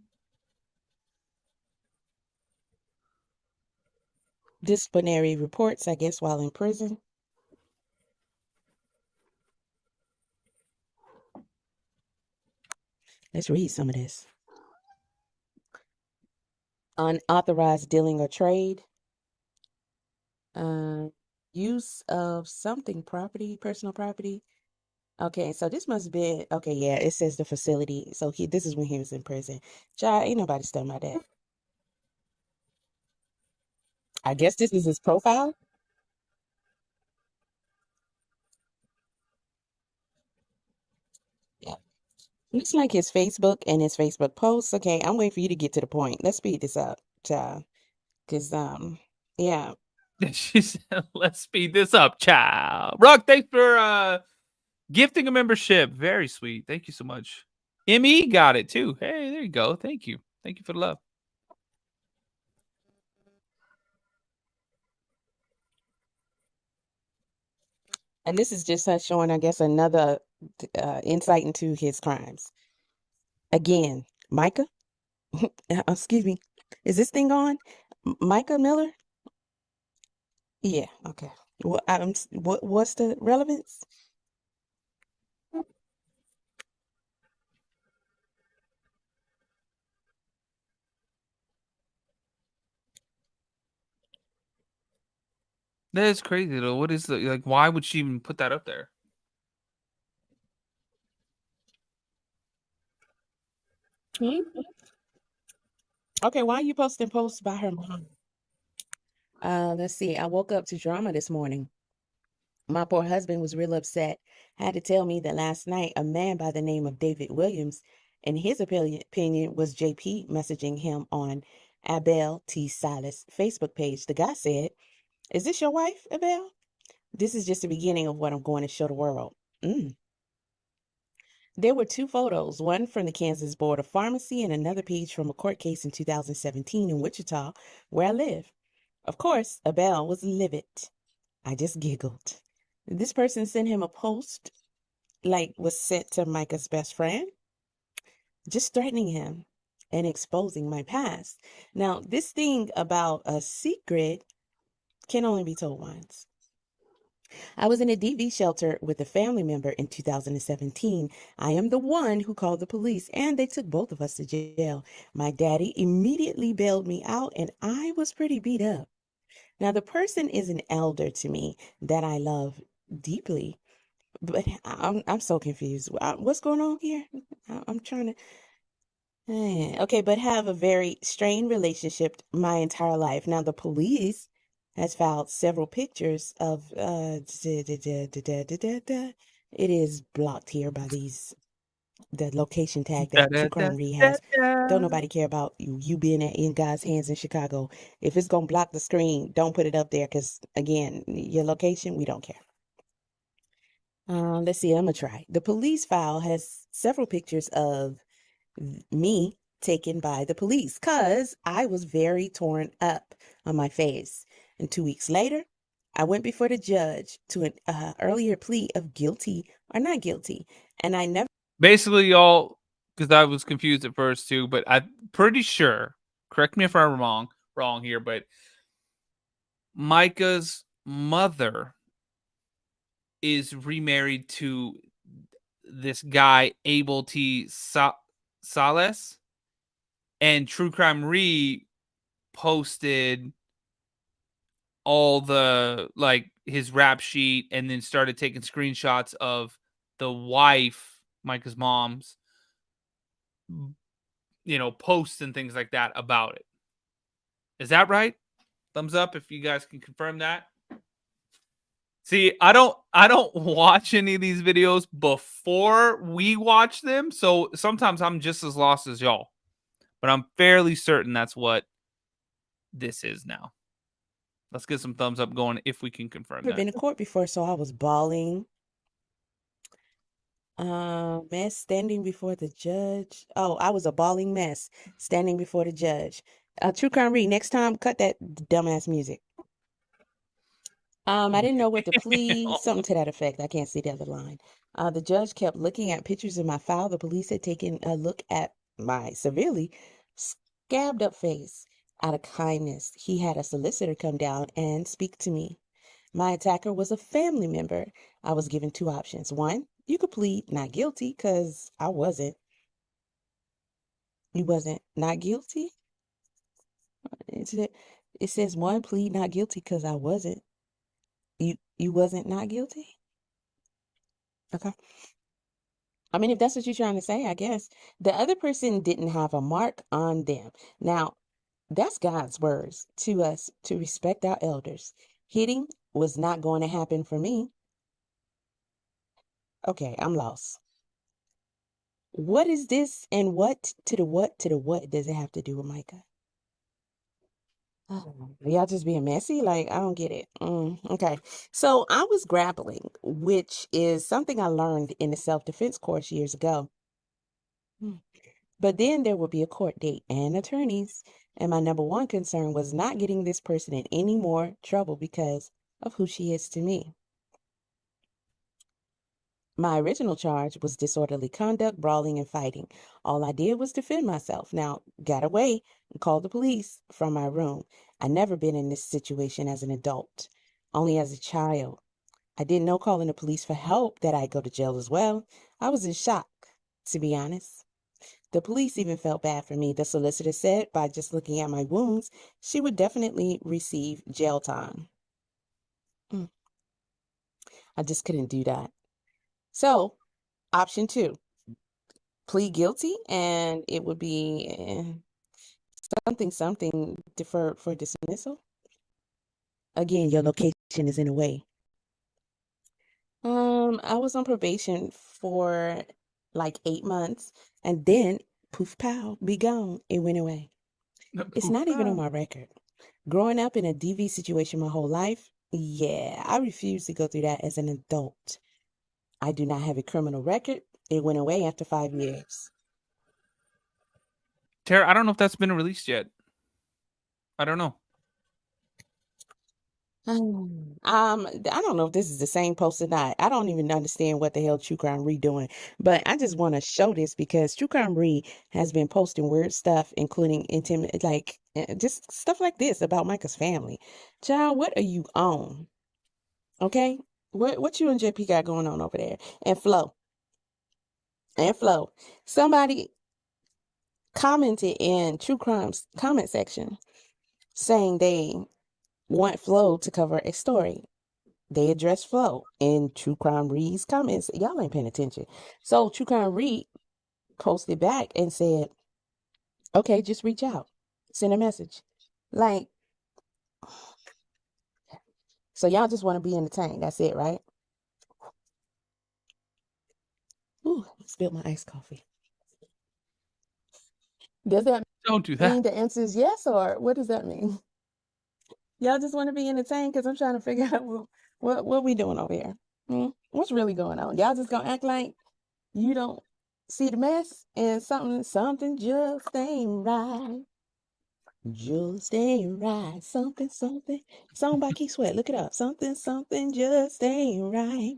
Disciplinary reports, I guess, while in prison. Let's read some of this. Unauthorized dealing or trade. Use of something, property, personal property. Okay, so this must have been, okay, yeah, it says the facility. So this is when he was in prison. Child, ain't nobody studying about that. I guess this is his profile. Yeah. Looks like his Facebook and his Facebook posts. Okay, I'm waiting for you to get to the point. Let's speed this up, child. Because, yeah. She said, let's speed this up, child. Rock, thanks for gifting a membership. Very sweet. Thank you so much. ME got it too. Hey, there you go. Thank you. Thank you for the love. And this is just us showing, I guess, another insight into his crimes. Again, Mica, excuse me, is this thing on? Mica Miller? Yeah, okay. What's the relevance? That is crazy though. What is why would she even put that up there? Okay, why are you posting posts by her mom? Let's see. I woke up to drama this morning. My poor husband was real upset. Had to tell me that last night a man by the name of David Williams, in his opinion, was JP messaging him on Abel T. Salas' Facebook page. The guy said, "Is this your wife, Abel? This is just the beginning of what I'm going to show the world." There were two photos, one from the Kansas Board of Pharmacy and another page from a court case in 2017 in Wichita, where I live. Of course, Abel was livid. I just giggled. This person sent him a post like was sent to Micah's best friend, just threatening him and exposing my past. Now, this thing about a secret can only be told once. I was in a DV shelter with a family member in 2017. I am the one who called the police, and they took both of us to jail. My daddy immediately bailed me out, and I was pretty beat up. Now, the person is an elder to me that I love deeply, but I'm so confused. What's going on here? I'm trying to. Okay, but have a very strained relationship my entire life. Now, the police has filed several pictures of it is blocked here by the location tag Da, that da, True da, Crime Re da, has. Don't da. nobody care about you being in God's hands in Chicago. If it's gonna block the screen, don't put it up there because again, your location, we don't care. Let's see, I'm gonna try. The police file has several pictures of me taken by the police because I was very torn up on my face. And 2 weeks later, I went before the judge to an earlier plea of guilty or not guilty. And I never. Basically, y'all, because I was confused at first too, but I'm pretty sure, correct me if I'm wrong here, but Micah's mother is remarried to this guy, Abel T. Sales, and True Crime Re posted all the, like, his rap sheet and then started taking screenshots of the wife, Micah's mom's, posts and things like that about it. Is that right? Thumbs up if you guys can confirm that. See, I don't watch any of these videos before we watch them, so sometimes I'm just as lost as y'all. But I'm fairly certain that's what this is now. Let's get some thumbs up going if we can confirm Never been that. to court before, so I was bawling. Mess standing before the judge. Oh, I was a bawling mess standing before the judge. True Crime Read, next time, cut that dumbass music. I didn't know what to plead, something to that effect. I can't see the other line. The judge kept looking at pictures in my file. The police had taken a look at my severely scabbed up face. Out of kindness, he had a solicitor come down and speak to me. My attacker was a family member. I was given two options. One, you could plead not guilty because I wasn't. You wasn't not guilty? It says one, plead not guilty because I wasn't. You wasn't not guilty? Okay. I mean, if that's what you're trying to say, I guess. The other person didn't have a mark on them. Now, that's God's words to us to respect our elders. Hitting was not going to happen for me. Okay, I'm lost. What is this and what to the what does it have to do with Micah? Oh, y'all just being messy? Like, I don't get it. Okay. So I was grappling, which is something I learned in the self-defense course years ago. But then there would be a court date and attorneys. And my number one concern was not getting this person in any more trouble because of who she is to me. My original charge was disorderly conduct, brawling, and fighting. All I did was defend myself. Now, got away and called the police from my room. I never been in this situation as an adult, only as a child. I didn't know calling the police for help that I'd go to jail as well. I was in shock, to be honest. The police even felt bad for me. The solicitor said by just looking at my wounds, she would definitely receive jail time. I just couldn't do that. So, option 2, plead guilty, and it would be something deferred for dismissal. Again, your location is in a way. I was on probation for like 8 months, and then poof pow, be gone. It went away. It's not even on my record. Growing up in a DV situation my whole life, yeah, I refuse to go through that as an adult. I do not have a criminal record. It went away after 5 years. Tara, I don't know if that's been released yet. I don't know. I don't know if this is the same post or not. I don't even understand what the hell True Crime Re doing, but I just want to show this because True Crime Re has been posting weird stuff, including intimate, like just stuff like this about Micah's family. Child, what are you on? Okay, what you and JP got going on over there? And Flo, somebody commented in True Crime's comment section saying they want Flo to cover a story. They address Flo in True Crime Read's comments. Y'all ain't paying attention. So True Crime Read posted back and said, okay, just reach out. Send a message. Like, so y'all just want to be entertained. That's it, right? Ooh, I spilled my iced coffee. Does that Don't do mean that. the answer is yes, or what does that mean? Y'all just want to be entertained because I'm trying to figure out what we doing over here. What's really going on? Y'all just gonna act like you don't see the mess and something just ain't right. Just ain't right. Something. Song by Keith Sweat. Look it up. Something just ain't right.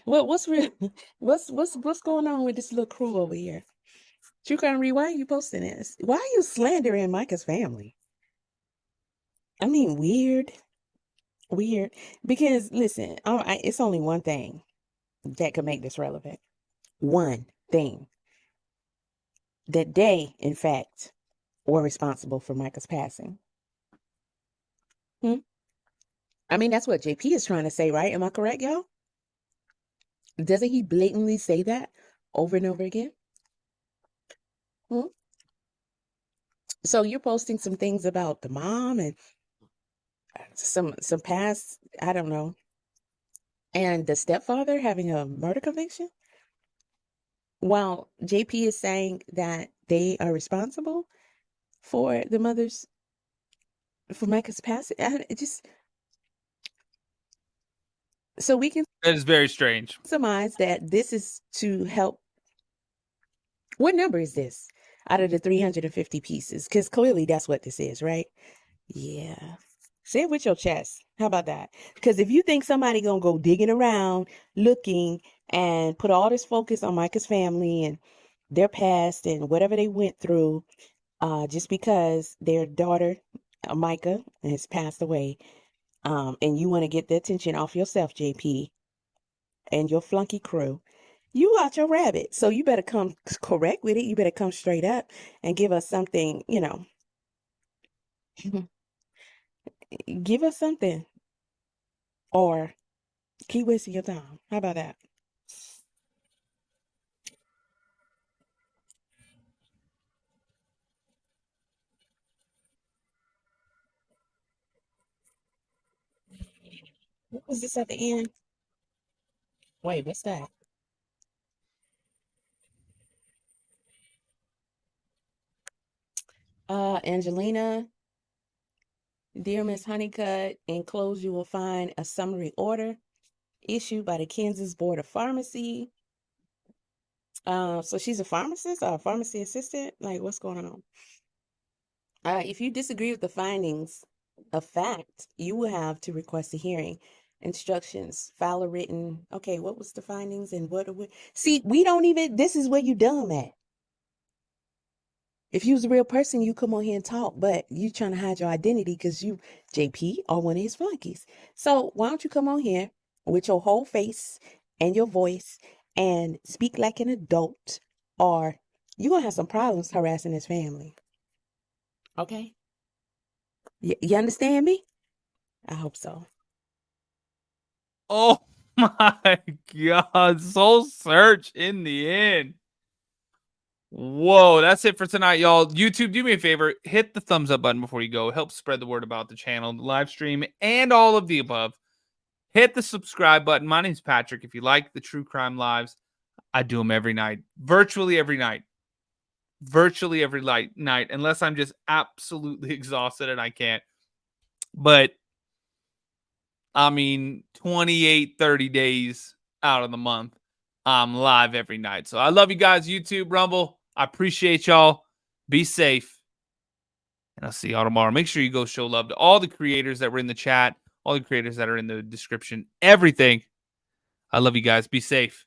What's real? What's going on with this little crew over here? True Crime Read, why are you posting this? Why are you slandering Micah's family? I mean, weird. Because listen, it's only one thing that could make this relevant. One thing. That they, in fact, were responsible for Micah's passing. I mean, that's what JP is trying to say, right? Am I correct, y'all? Doesn't he blatantly say that over and over again? So you're posting some things about the mom and some past, I don't know, and the stepfather having a murder conviction, while JP is saying that they are responsible for the for Micah's passing. So we can That is very strange. surmise that this is to help. What number is this out of the 350 pieces? Because clearly that's what this is, right? Yeah. Say it with your chest. How about that? Because if you think somebody gonna go digging around, looking, and put all this focus on Micah's family and their past and whatever they went through, just because their daughter, Micah, has passed away, and you want to get the attention off yourself, JP, and your flunky crew, you out your rabbit. So you better come correct with it. You better come straight up and give us something, give us something, or keep wasting your time. How about that? What was this at the end? Wait, what's that? Angelina, dear Miss Honeycutt, enclosed you will find a summary order issued by the Kansas Board of Pharmacy. So she's a pharmacist or a pharmacy assistant? Like, what's going on? If you disagree with the findings of fact, you will have to request a hearing. Instructions, file a written. Okay, what was the findings and what? See, we don't even. This is where you dumb at. If you was a real person, you come on here and talk, but you trying to hide your identity because you, JP, are one of his flunkies. So why don't you come on here with your whole face and your voice and speak like an adult, or you're going to have some problems harassing his family. Okay? You understand me? I hope so. Oh my God. Soul Search in the end. Whoa, that's it for tonight, y'all. YouTube, do me a favor. Hit the thumbs up button before you go. Help spread the word about the channel, the live stream, and all of the above. Hit the subscribe button. My name's Patrick. If you like the True Crime Lives, I do them every night. Virtually every night. Virtually every night. Unless I'm just absolutely exhausted and I can't. But, I mean, 28, 30 days out of the month, I'm live every night. So I love you guys, YouTube, Rumble. I appreciate y'all. Be safe. And I'll see y'all tomorrow. Make sure you go show love to all the creators that were in the chat, all the creators that are in the description, everything. I love you guys. Be safe.